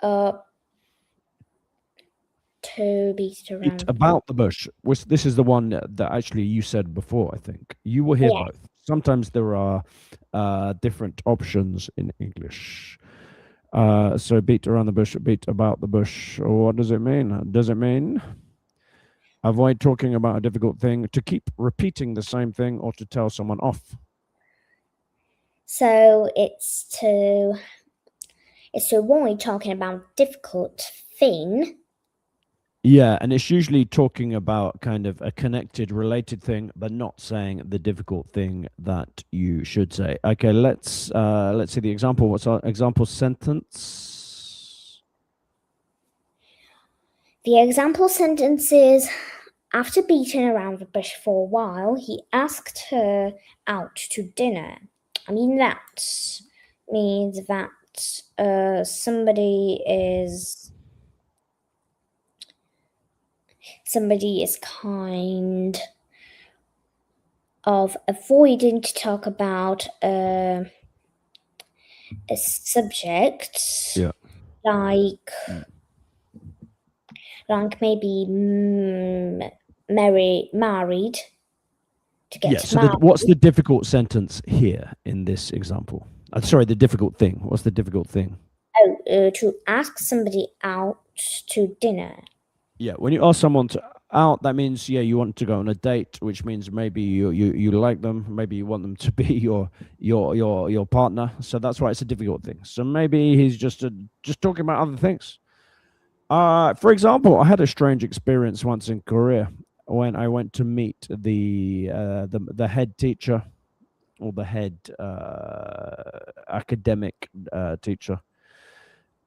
To beat around. About the bush. This is the one that actually you said before, I think. You will hear both. sometimes there are different options in English. So beat around the bush, beat about the bush. What does it mean? Does it mean avoid talking about a difficult thing, to keep repeating the same thing, or to tell someone off? So it's to avoid talking about difficult thing. Yeah, and it's usually talking about kind of a connected, related thing, but not saying the difficult thing that you should say. Okay, let's see the example. What's our example sentence? The example sentence is, after beating around the bush for a while, he asked her out to dinner. I mean, that means that somebody is kind of avoiding to talk about a subject, Yeah. like maybe married to get Yeah. So married. what's the difficult sentence here in this example? Sorry, the difficult thing. What's the difficult thing? Oh, to ask somebody out to dinner. Yeah, when you ask someone to out, that means you want to go on a date, which means maybe you like them, maybe you want them to be your partner. So that's why it's a difficult thing. So maybe he's just talking about other things. For example, I had a strange experience once in Korea when I went to meet the head teacher, or the head academic teacher,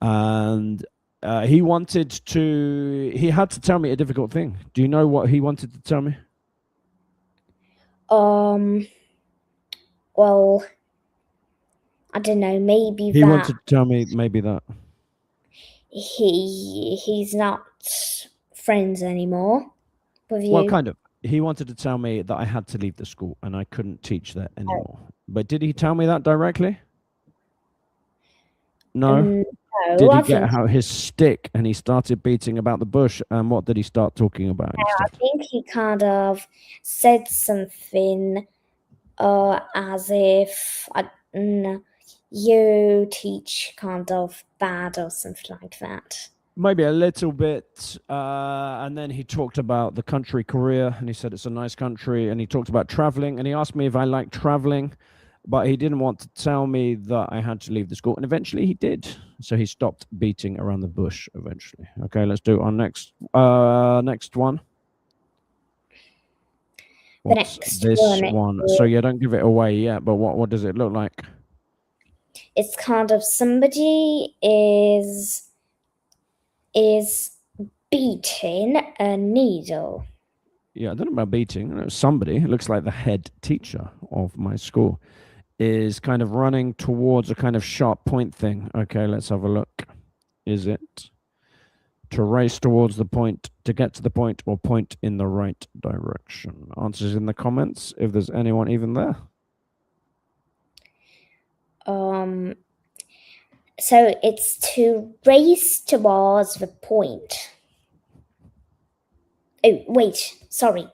and he had to tell me a difficult thing. Do you know what he wanted to tell me? Well, I don't know. Maybe He that wanted to tell me maybe that. he's not friends anymore with you. Well, kind of. He wanted to tell me that I had to leave the school and I couldn't teach there anymore. But did he tell me that directly? No. No, Did he I get think out his stick and he started beating about the bush? And what did he start talking about I instead? think he kind of said something as if you teach kind of bad or something like that. Maybe a little bit. And then he talked about the country Korea, and he said it's a nice country. And he talked about traveling, and he asked me if I like traveling, but he didn't want to tell me that I had to leave the school. And eventually he did. So he stopped beating around the bush eventually. Okay, let's do our next one. What's next this one So you don't give it away yet, but what does it look like? It's kind of somebody is beating a needle. Yeah, I don't know about beating. Somebody, it looks like the head teacher of my school, is kind of running towards a kind of sharp point thing. Okay, let's have a look. Is it to race towards the point, to get to the point, or point in the right direction? Answers in the comments if there's anyone even there. So it's to race towards the point. Oh, wait, sorry.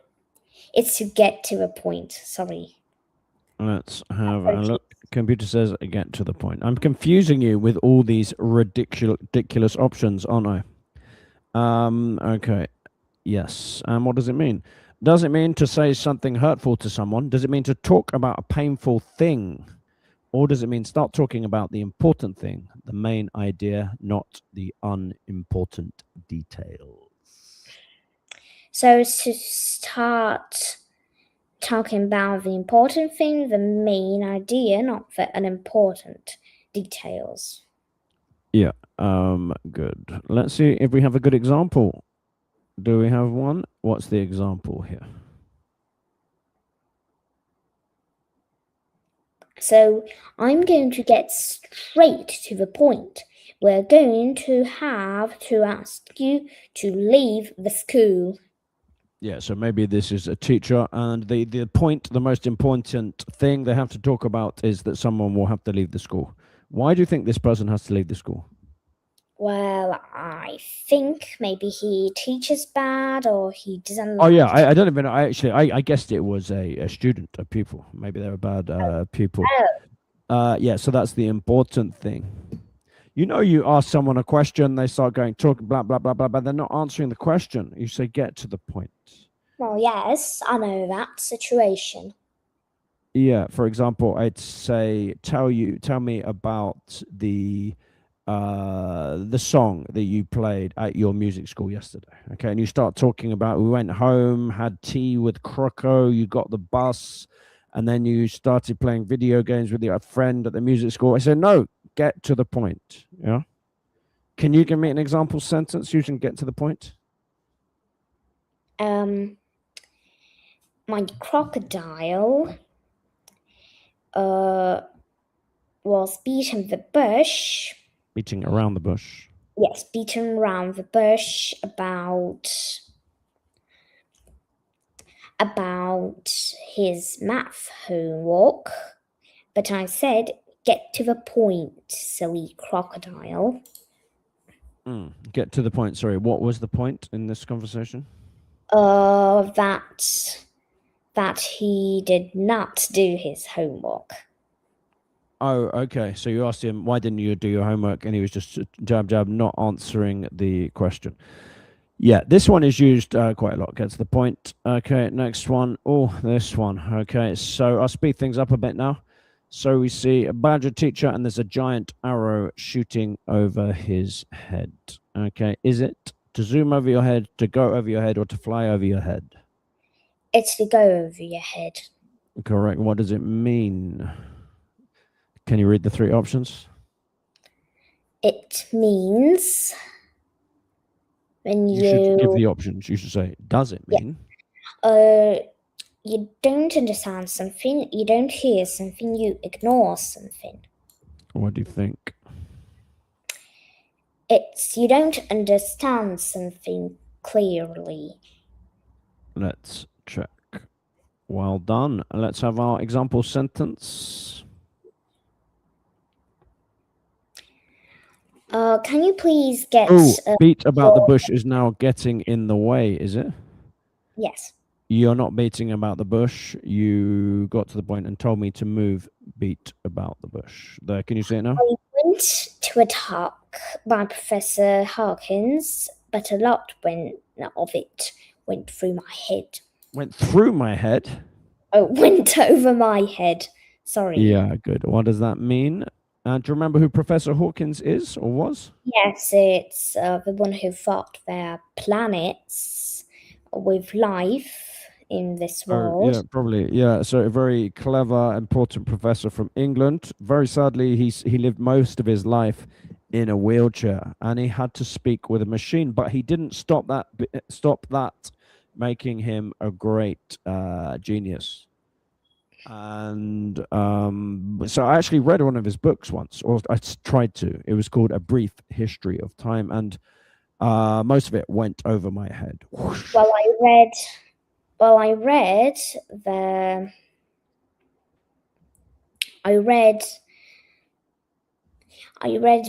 It's to get to a point, sorry. Let's have a look. Computer says get to the point. I'm confusing you with all these ridiculous options, aren't I? Okay. Yes. And what does it mean? Does it mean to say something hurtful to someone? Does it mean to talk about a painful thing? Or does it mean start talking about the important thing, the main idea, not the unimportant details? So it's to start talking about the important thing, the main idea, not the unimportant details. Yeah. Good. Let's see if we have a good example. Do we have one? What's the example here? So I'm going to get straight to the point. We're going to have to ask you to leave the school. Yeah, so maybe this is a teacher, and the point, the most important thing they have to talk about is that someone will have to leave the school. Why do you think this person has to leave the school? Well, I think maybe he teaches bad or he doesn't Oh yeah, like. I don't even know. I guessed it was a student, a pupil. Maybe they're a bad pupil. Yeah, so that's the important thing. You know, you ask someone a question, they start going talking blah blah blah blah, but they're not answering the question. You say get to the point. Well, yes, I know that situation. Yeah, for example, I'd say tell me about the song that you played at your music school yesterday. Okay, and you start talking about we went home, had tea with Croco, you got the bus, and then you started playing video games with your friend at the music school. I said, no, get to the point. Yeah. Can you give me an example sentence using get to the point? My crocodile was beating the bush. Beating around the bush. Yes, beating around the bush about his math homework. But I said, get to the point, silly crocodile. Get to the point. Sorry, what was the point in this conversation? That he did not do his homework. Oh, okay. So you asked him, why didn't you do your homework? And he was just jab, jab, not answering the question. Yeah, this one is used quite a lot. Get to the point. Okay, next one. Oh, this one. Okay, so I'll speed things up a bit now. So we see a badger teacher and there's a giant arrow shooting over his head. Okay, is it to zoom over your head, to go over your head, or to fly over your head? It's to go over your head. Correct. What does it mean? Can you read the three options? It means when You should give the options. You should say, does it mean? You don't understand something, you don't hear something, you ignore something. What do you think? It's you don't understand something clearly. Let's check. Well done. Let's have our example sentence. Can you please get... beat about the bush is now getting in the way, is it? Yes. You're not beating about the bush. You got to the point and told me to move beat about the bush. There, can you see it now? I went to a talk by Professor Hawkins, but a lot of it went through my head. Went through my head? Oh, went over my head. Sorry. Yeah, good. What does that mean? Do you remember who Professor Hawkins is or was? Yes, it's the one who thought there are planets with life in this world. Yeah, probably. Yeah, so a very clever, important professor from England. Very sadly, he lived most of his life in a wheelchair, and he had to speak with a machine. But he didn't stop that, making him a great genius. And so I actually read one of his books once, or I tried to. It was called A Brief History of Time, and most of it went over my head. Whoosh. Well, I read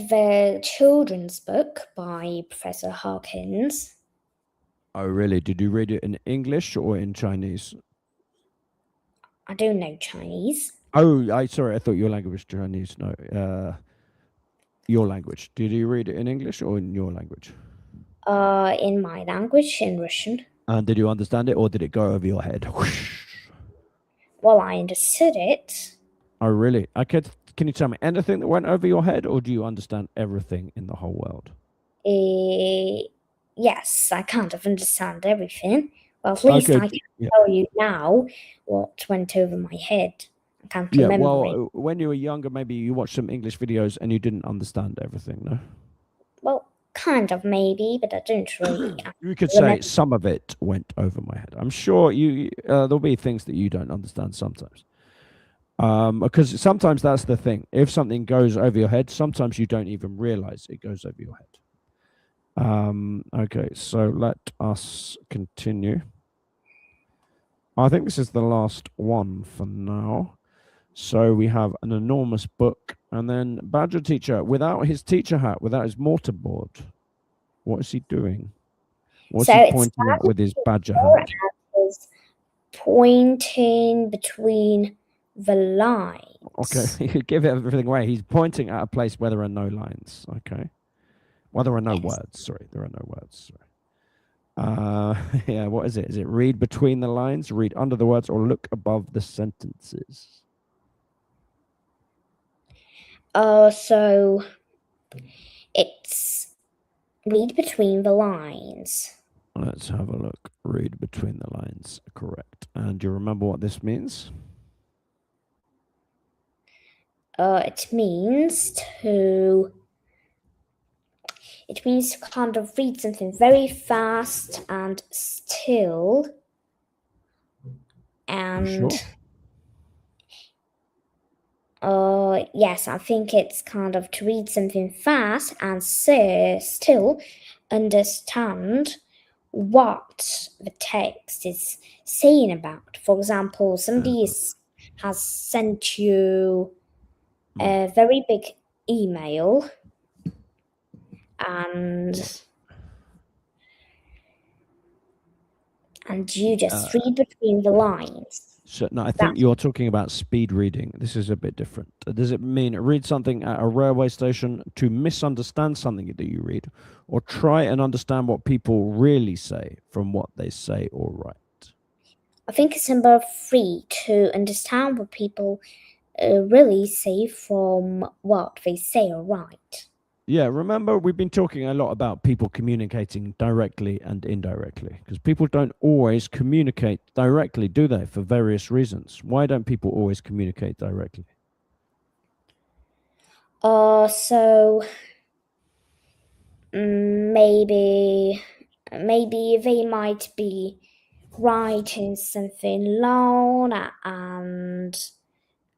the children's book by Professor Hawkins. Oh, really? Did you read it in English or in Chinese? I don't know Chinese. Oh, sorry. I thought your language was Chinese. No, your language. Did you read it in English or in your language? In my language, in Russian. And did you understand it, or did it go over your head? Whoosh. Well, I understood it. Oh, really? Okay. Can you tell me anything that went over your head, or do you understand everything in the whole world? Yes, I kind of understand everything. Well, at least I can tell you now what went over my head. I can't remember. Well, when you were younger, maybe you watched some English videos and you didn't understand everything, no? Well, kind of maybe, but I don't really. You could say some of it went over my head. I'm sure there'll be things that you don't understand sometimes. Because sometimes that's the thing. If something goes over your head, sometimes you don't even realize it goes over your head. Okay, so let us continue. I think this is the last one for now. So we have an enormous book, and then Badger Teacher without his teacher hat, without his mortarboard. What is he doing? What's So he it's pointing at with his badger Badger hat? is pointing between the lines. Okay, you could give everything away. He's pointing at a place where there are no lines. Okay. Well, there are no Yes. words. Sorry, there are no words. Sorry. Yeah, what is it? Is it read between the lines, read under the words, or look above the sentences? So it's read between the lines. Let's have a look. Read between the lines. Correct. And do you remember what this means? It means to kind of read something very fast and still. And sure? yes, I think it's kind of to read something fast and still understand what the text is saying about. For example, somebody has sent you a very big email and you just read between the lines. So no, I think you're talking about speed reading. This is a bit different. Does it mean read something at a railway station to misunderstand something that you read, or try and understand what people really say from what they say or write? I think it's number 3, to understand what people really say from what they say or write. Yeah, remember we've been talking a lot about people communicating directly and indirectly, because people don't always communicate directly, do they, for various reasons? Why don't people always communicate directly? So maybe they might be writing something long and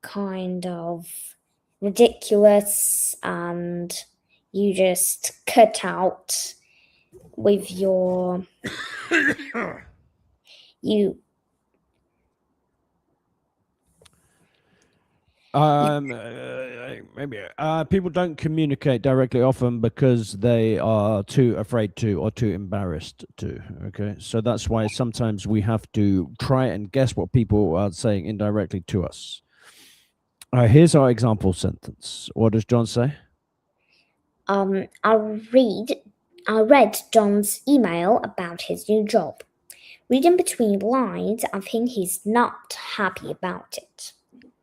kind of ridiculous, and you just cut out with your Maybe people don't communicate directly often because they are too afraid to or too embarrassed to. Okay, so that's why sometimes we have to try and guess what people are saying indirectly to us. Here's our example sentence. What does John say? I read John's email about his new job. Reading between the lines, I think he's not happy about it.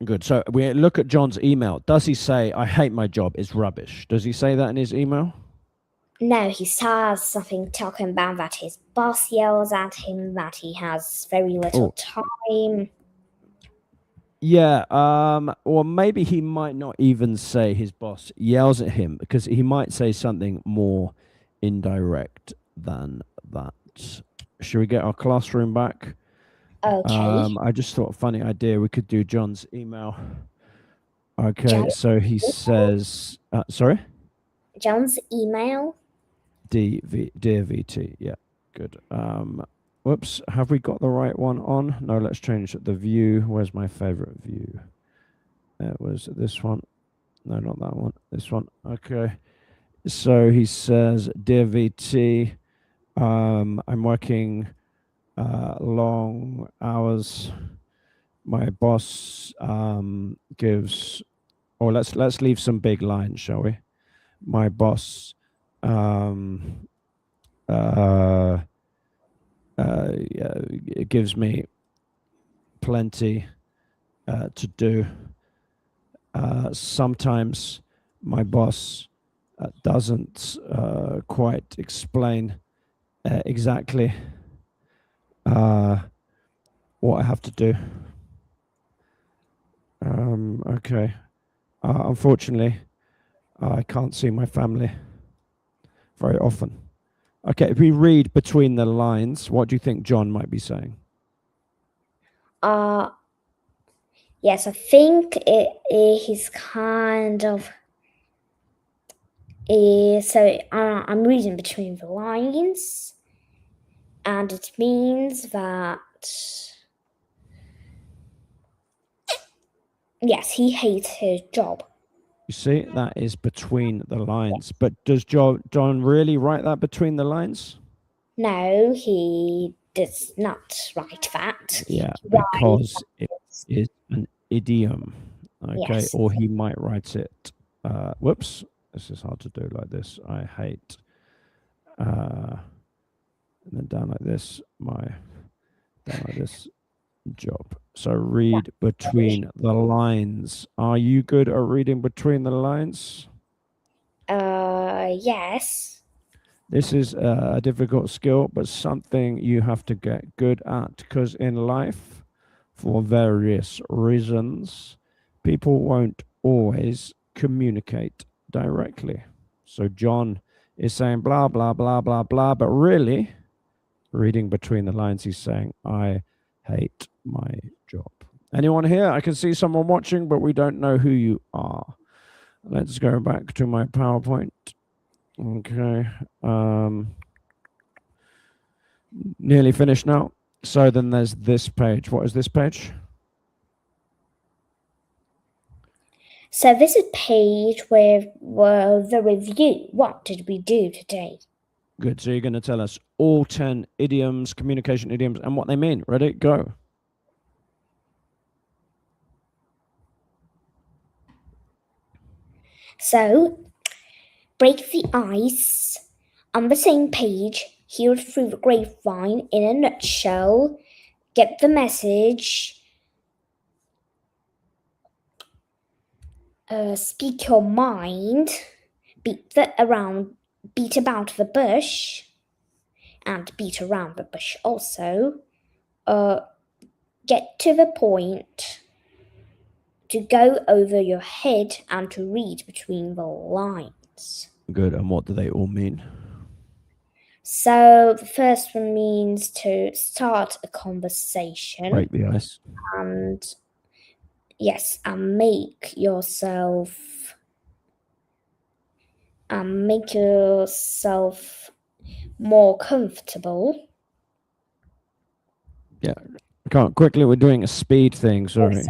Good. So we look at John's email. Does he say, "I hate my job, it's rubbish"? Does he say that in his email? No, he says something talking about that his boss yells at him, that he has very little time. Yeah, or maybe he might not even say his boss yells at him, because he might say something more indirect than that. Should we get our classroom back? Okay. I just thought a funny idea. We could do John's email. Okay, so he says, sorry? John's email? Dear VT, yeah, good. Whoops, have we got the right one on? No, let's change the view. Where's my favorite view? It was this one. No, not that one. This one. Okay. So he says, "Dear VT, I'm working long hours. My boss gives, or let's leave some big lines, shall we? My boss it gives me plenty to do. Sometimes my boss doesn't quite explain exactly what I have to do." Okay. Unfortunately, I can't see my family very often. Okay, if we read between the lines, what do you think John might be saying? Yes, I think he's kind of. So I'm reading between the lines, and it means that Yes, he hates his job. You see, that is between the lines. But does John really write that between the lines? No, he does not write that. Yeah, He because it writes, is an idiom. Okay, yes. or he might write it. Whoops, this is hard to do like this. I hate. And then down like this. Down like this. Job. So read between the lines. Are you good at reading between the lines? Yes. This is a difficult skill, but something you have to get good at, because in life, for various reasons, people won't always communicate directly. So John is saying blah, blah, blah, blah, blah, but really, reading between the lines, he's saying, I hate my job. Anyone here? I can see someone watching, but we don't know who you are. Let's go back to my PowerPoint. Okay. Nearly finished now. So then there's this page. What is this page? So this is page with the review. What did we do today? Good. So you're going to tell us all 10 idioms, communication idioms, and what they mean. Ready? Go. So, break the ice. On the same page, hear through the grapevine in a nutshell. Get the message. Speak your mind. Beat about the bush, and beat around the bush also. Get to the point. To go over your head and to read between the lines. Good. And what do they all mean? So the first one means to start a conversation. Break the ice. And yes, and make yourself more comfortable. Yeah. Can't quickly. We're doing a speed thing. Sorry.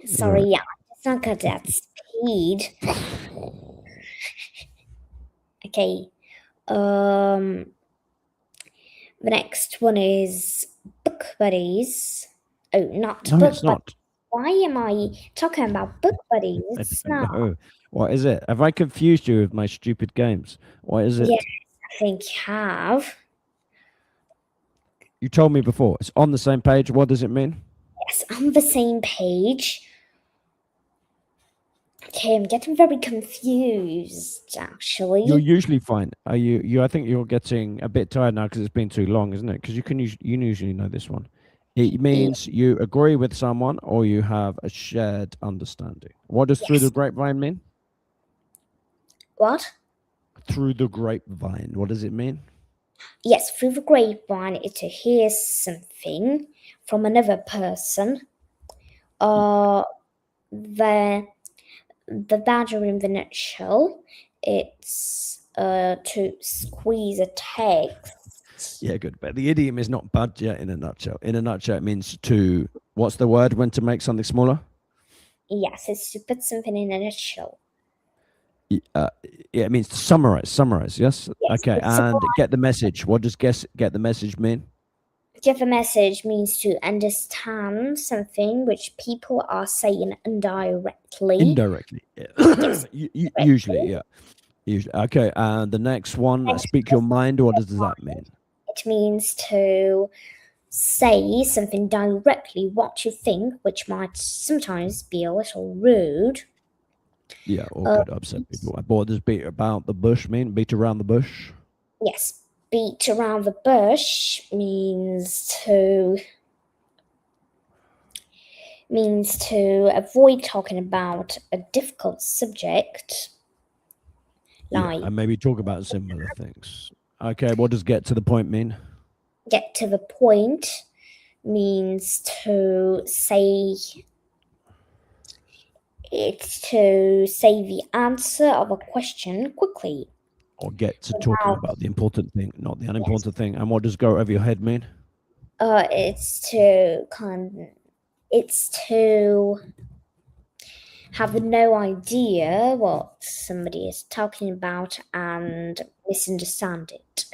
Sorry, yeah, it's not good at speed. Okay. The next one is book buddies. Oh, not No, book it's not. Why am I talking about book buddies? It's not. No. What is it? Have I confused you with my stupid games? What is it? Yes, I think you have. You told me before. It's on the same page. What does it mean? Yes, on the same page. Okay, I'm getting very confused, actually. You're usually fine. Are you? I think you're getting a bit tired now because it's been too long, isn't it? Because you usually know this one. It means you agree with someone or you have a shared understanding. What does through the Yes. grapevine mean? What? Through the grapevine. What does it mean? Yes, through the grapevine is to hear something from another person. The badger in the nutshell, it's to squeeze a text. Yeah, good. But the idiom is not budget in a nutshell. In a nutshell, it means to, what's the word when to make something smaller? Yes, it's to put something in a nutshell. Yeah, it means to summarize. Yes? Yes, Okay, and get the message. What does get the message mean? Give a message means to understand something which people are saying indirectly. Indirectly. Yeah. Yes. Usually, yeah. Usually. Okay, and the next one, speak your mind. What does that mean? It means to say something directly what you think, which might sometimes be a little rude. Yeah, or could upset people. What does beat about the bush mean? Beat around the bush? Yes, beat around the bush means to avoid talking about a difficult subject. Like, yeah, and maybe talk about similar things. Okay, what does get to the point mean? get to the point means to say the answer of a question quickly. Or get to talking about the important thing, not the unimportant thing. And what does go over your head mean? It's to have no idea what somebody is talking about and misunderstand it.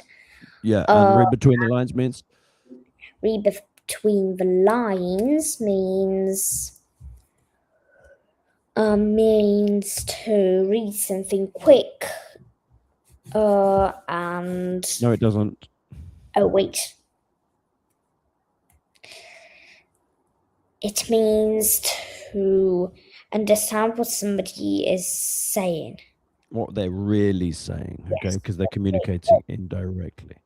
Yeah, and read between the lines means? Read between the lines means to read something quick. And No, it doesn't. oh wait, it means to understand what somebody is saying. What they're really saying, okay, Yes. because they're communicating indirectly.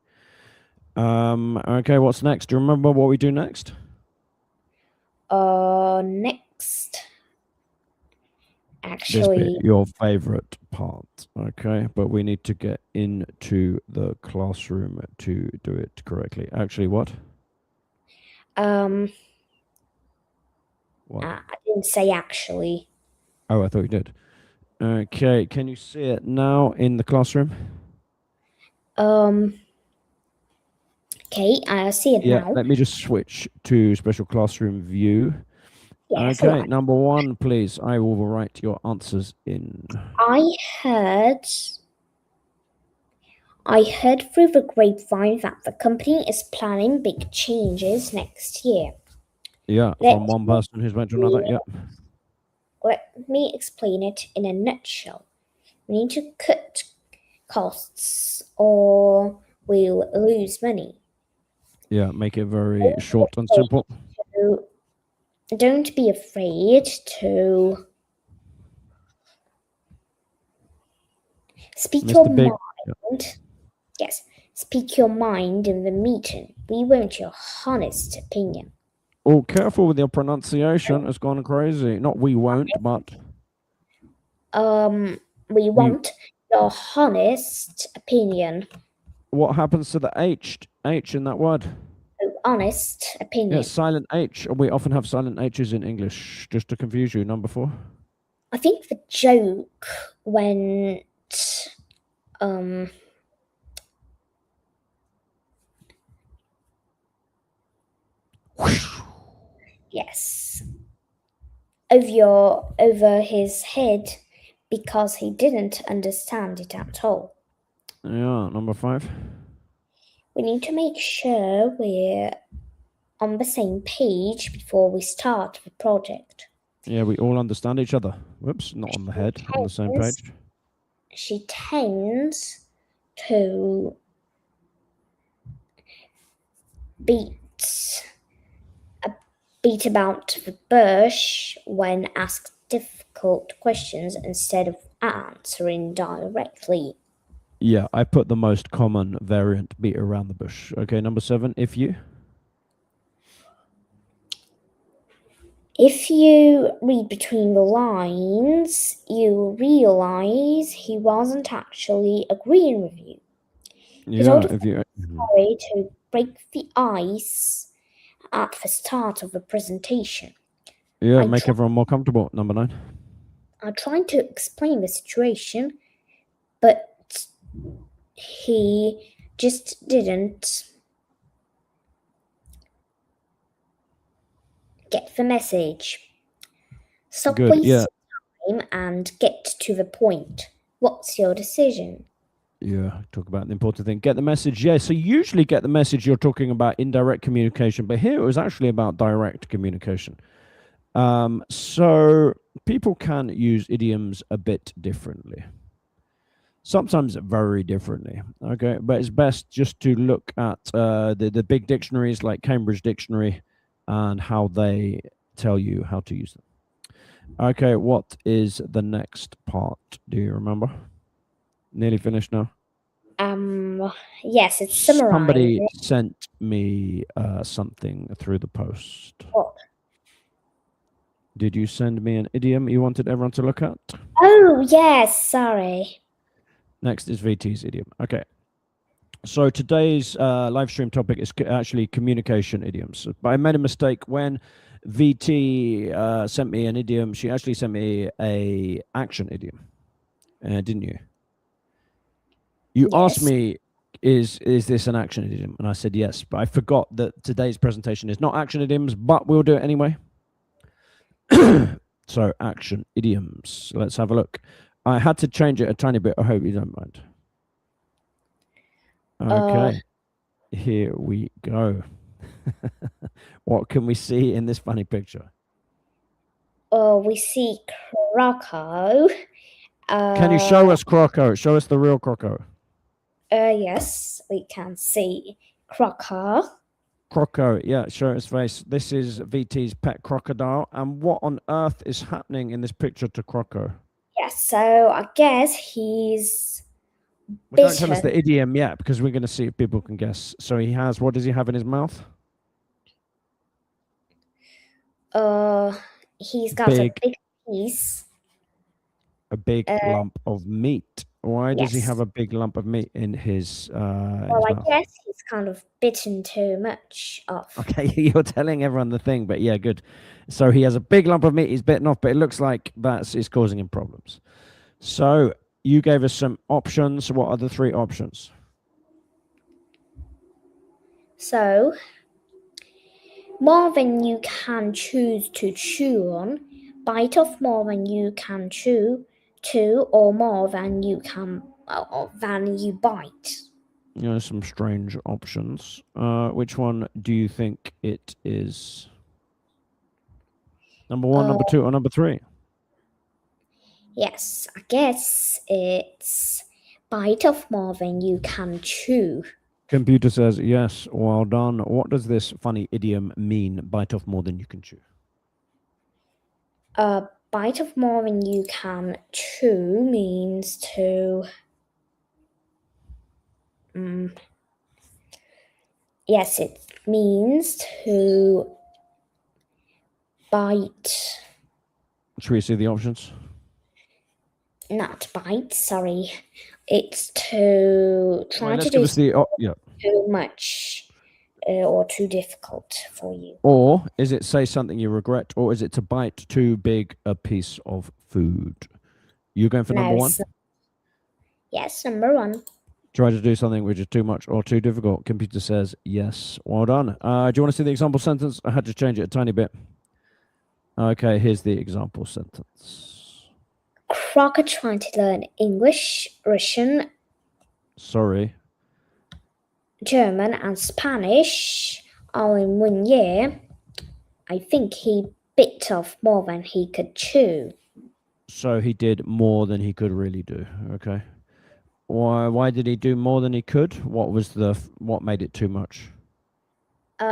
Okay, what's next? Do you remember what we do next? Next, This actually, bit, your favorite part, okay? But we need to get into the classroom to do it correctly. Actually, what? What? I didn't say actually. Oh, I thought you did. Okay, can you see it now in the classroom? Okay, I see it Yeah, now. let me just switch to special classroom view. Yes, Okay, right. number one, please. I will write your answers in. I heard through the grapevine that the company is planning big changes next year. Yeah, Let from one person who's went to another. Yeah. Let me explain it in a nutshell. We need to cut costs or we'll lose money. Yeah, make it very short and simple. So don't be afraid to speak your Mr. Big. mind. Yes, speak your mind in the meeting. We want your honest opinion. Oh, careful with your pronunciation. It's gone crazy. Not we won't, but We want your honest opinion. what happens to the H in that word? Oh, honest opinion. Yeah, silent H. We often have silent H's in English, just to confuse you. Number 4. I think the joke went yes, over his head because he didn't understand it at all. Yeah, number 5. We need to make sure we're on the same page before we start the project. Yeah, we all understand each other. Whoops, not on the head, on the same page. She tends to beat about the bush when asked difficult questions instead of answering directly. Yeah, I put the most common variant, beat around the bush. Okay, number 7, if you. If you read between the lines, you realize he wasn't actually agreeing with you. He told Yeah, if you. sorry to break the ice at the start of the presentation. Yeah, make everyone more comfortable. Number 9. I tried to explain the situation, but he just didn't get the message. Stop Good, wasting yeah. time and get to the point. What's your decision? Yeah, talk about the important thing. Get the message. Yeah, so usually get the message, you're talking about indirect communication, but here it was actually about direct communication. So people can use idioms a bit differently. Sometimes very differently, okay? But it's best just to look at the big dictionaries like Cambridge Dictionary and how they tell you how to use them. Okay, what is the next part? Do you remember? Nearly finished now? Yes, it's summarized. Somebody sent me something through the post. What? Did you send me an idiom you wanted everyone to look at? Oh, yes, sorry. Next is VT's idiom. Okay. So today's live stream topic is actually communication idioms. But I made a mistake when VT sent me an idiom. She actually sent me a action idiom, didn't you? You asked me, is this an action idiom? And I said yes, but I forgot that today's presentation is not action idioms, but we'll do it anyway. So action idioms. Let's have a look. I had to change it a tiny bit. I hope you don't mind. Okay, here we go. What can we see in this funny picture? We see Croco. Can you show us Croco? Show us the real Croco. Yes, we can see Croco. Croco, yeah, show his face. This is VT's pet crocodile. And what on earth is happening in this picture to Croco? Yes, so I guess he's Well, don't tell us bitten. the idiom yet, because we're going to see if people can guess. So he has, what does he have in his mouth? He's got Big. a big piece. A big lump of meat. Why does he Yes. have a big lump of meat in his, Well, I mouth? guess he's kind of bitten too much off. Okay, you're telling everyone the thing, but yeah, good. So he has a big lump of meat he's bitten off, but it looks like is causing him problems. So you gave us some options. What are the 3 options? So, more than you can choose to chew on, bite off more than you can chew, or more than you can than you bite. You know, some strange options. Which one do you think it is? Number 1, number 2, or number 3? Yes, I guess it's bite off more than you can chew. Computer says yes. Well done. What does this funny idiom mean? Bite off more than you can chew. Bite off more than you can chew means to. Yes, it means to bite. Should we see the options? Not bite, sorry. It's to try Well, let's to give do us the yeah. too much or too difficult for you. Or is it say something you regret, or is it to bite too big a piece of food? You going for number 1? Yes, number 1. Try to do something which is too much or too difficult. Computer says yes. Well done. Do you want to see the example sentence? I had to change it a tiny bit. Okay, here's the example sentence. Crocker trying to learn English, Russian, Sorry. German, and Spanish all in 1 year. I think he bit off more than he could chew. So he did more than he could really do. Okay. Why did he do more than he could? What made it too much? You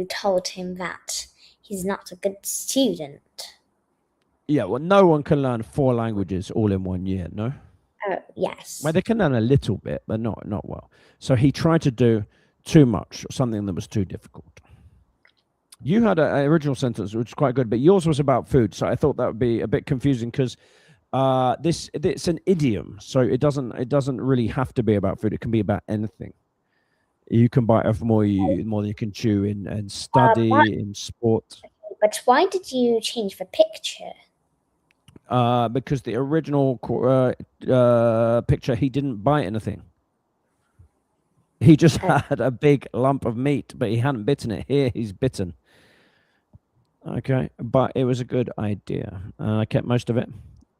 told him that he's not a good student. Yeah, well, no one can learn 4 languages all in 1 year, no? Yes. Well, they can learn a little bit, but not well. So he tried to do too much, something that was too difficult. You had an original sentence, which is quite good, but yours was about food. So I thought that would be a bit confusing because it's an idiom. So it doesn't really have to be about food. It can be about anything. You can bite off more than you can chew in study, in sport. But why did you change the picture? Because the original picture, he didn't bite anything. He just had a big lump of meat, but he hadn't bitten it. Here, he's bitten. Okay, but it was a good idea. I kept most of it.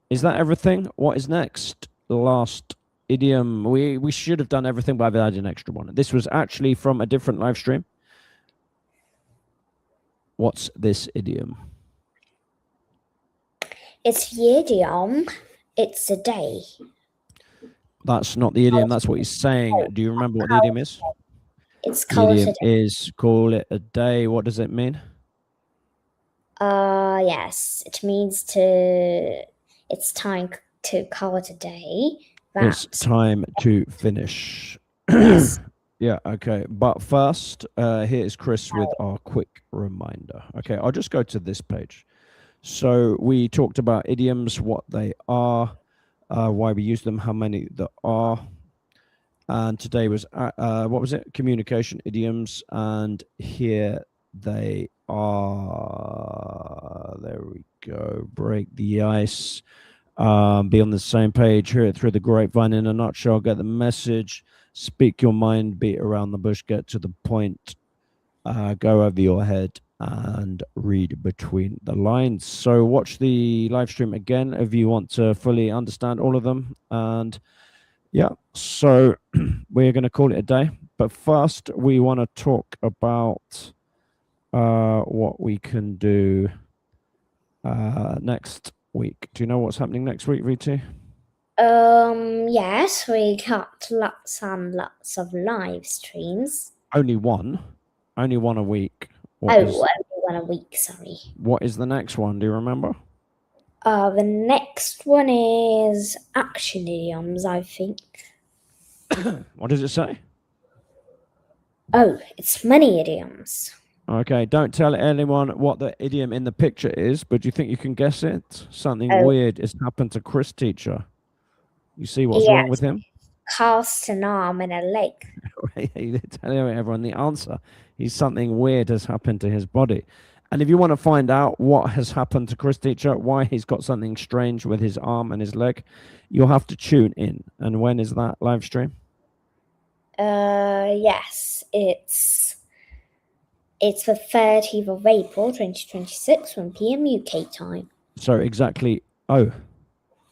Is that everything? What is next? Last idiom. We should have done everything, but I've added an extra one. This was actually from a different live stream. What's this idiom? It's the idiom. It's a day. That's not the idiom. That's what he's saying. Do you remember what the idiom is? It's The called idiom a day. is call it a day. What does it mean? Yes. It means it's time to call it a day. It's time to finish. Yes. Yeah, okay. But first, here is Chris with our quick reminder. Okay, I'll just go to this page. So we talked about idioms, what they are, why we use them, how many there are. And today was, what was it? Communication idioms. And here they are. There we go. Break the ice. Be on the same page. Hear it through the grapevine in a nutshell. Get the message. Speak your mind. Beat around the bush. Get to the point. Go over your head. and read between the lines. So watch the live stream again if you want to fully understand all of them. And yeah, so we're going to call it a day. But first, we want to talk about what we can do next week. Do you know what's happening next week, VT? Yes, we got lots and lots of live streams. Only one a week. Only one a week, sorry. What is the next one? Do you remember? The next one is action idioms, I think. What does it say? Oh, it's many idioms. Okay, don't tell anyone what the idiom in the picture is, but do you think you can guess it? Something Oh. weird has happened to Chris teacher. You see what's wrong with him? Cast an arm and a leg. Tell everyone the answer. Something weird has happened to his body. And if you want to find out what has happened to Chris teacher, why he's got something strange with his arm and his leg, you'll have to tune in. And when is that live stream? Yes, it's the 30th of April, 2026, 1 p.m. UK time. So exactly. Oh,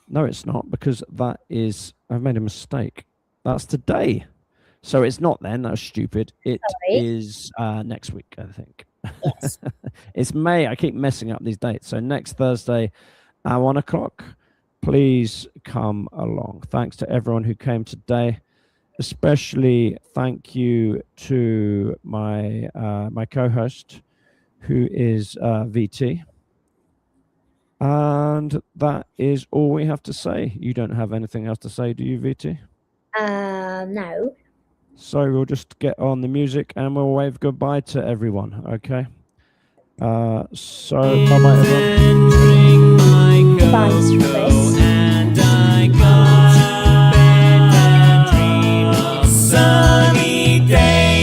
no, it's not, because that is, I've made a mistake. That's today. So it's not then. That's stupid. It is next week, I think. Yes. It's May. I keep messing up these dates. So next Thursday at 1 o'clock, please come along. Thanks to everyone who came today. Especially thank you to my my co-host, who is VT. And that is all we have to say. You don't have anything else to say, do you, VT? No. So we'll just get on the music and we'll wave goodbye to everyone, okay? So bye-bye, everyone. Bye, Mr. Chris.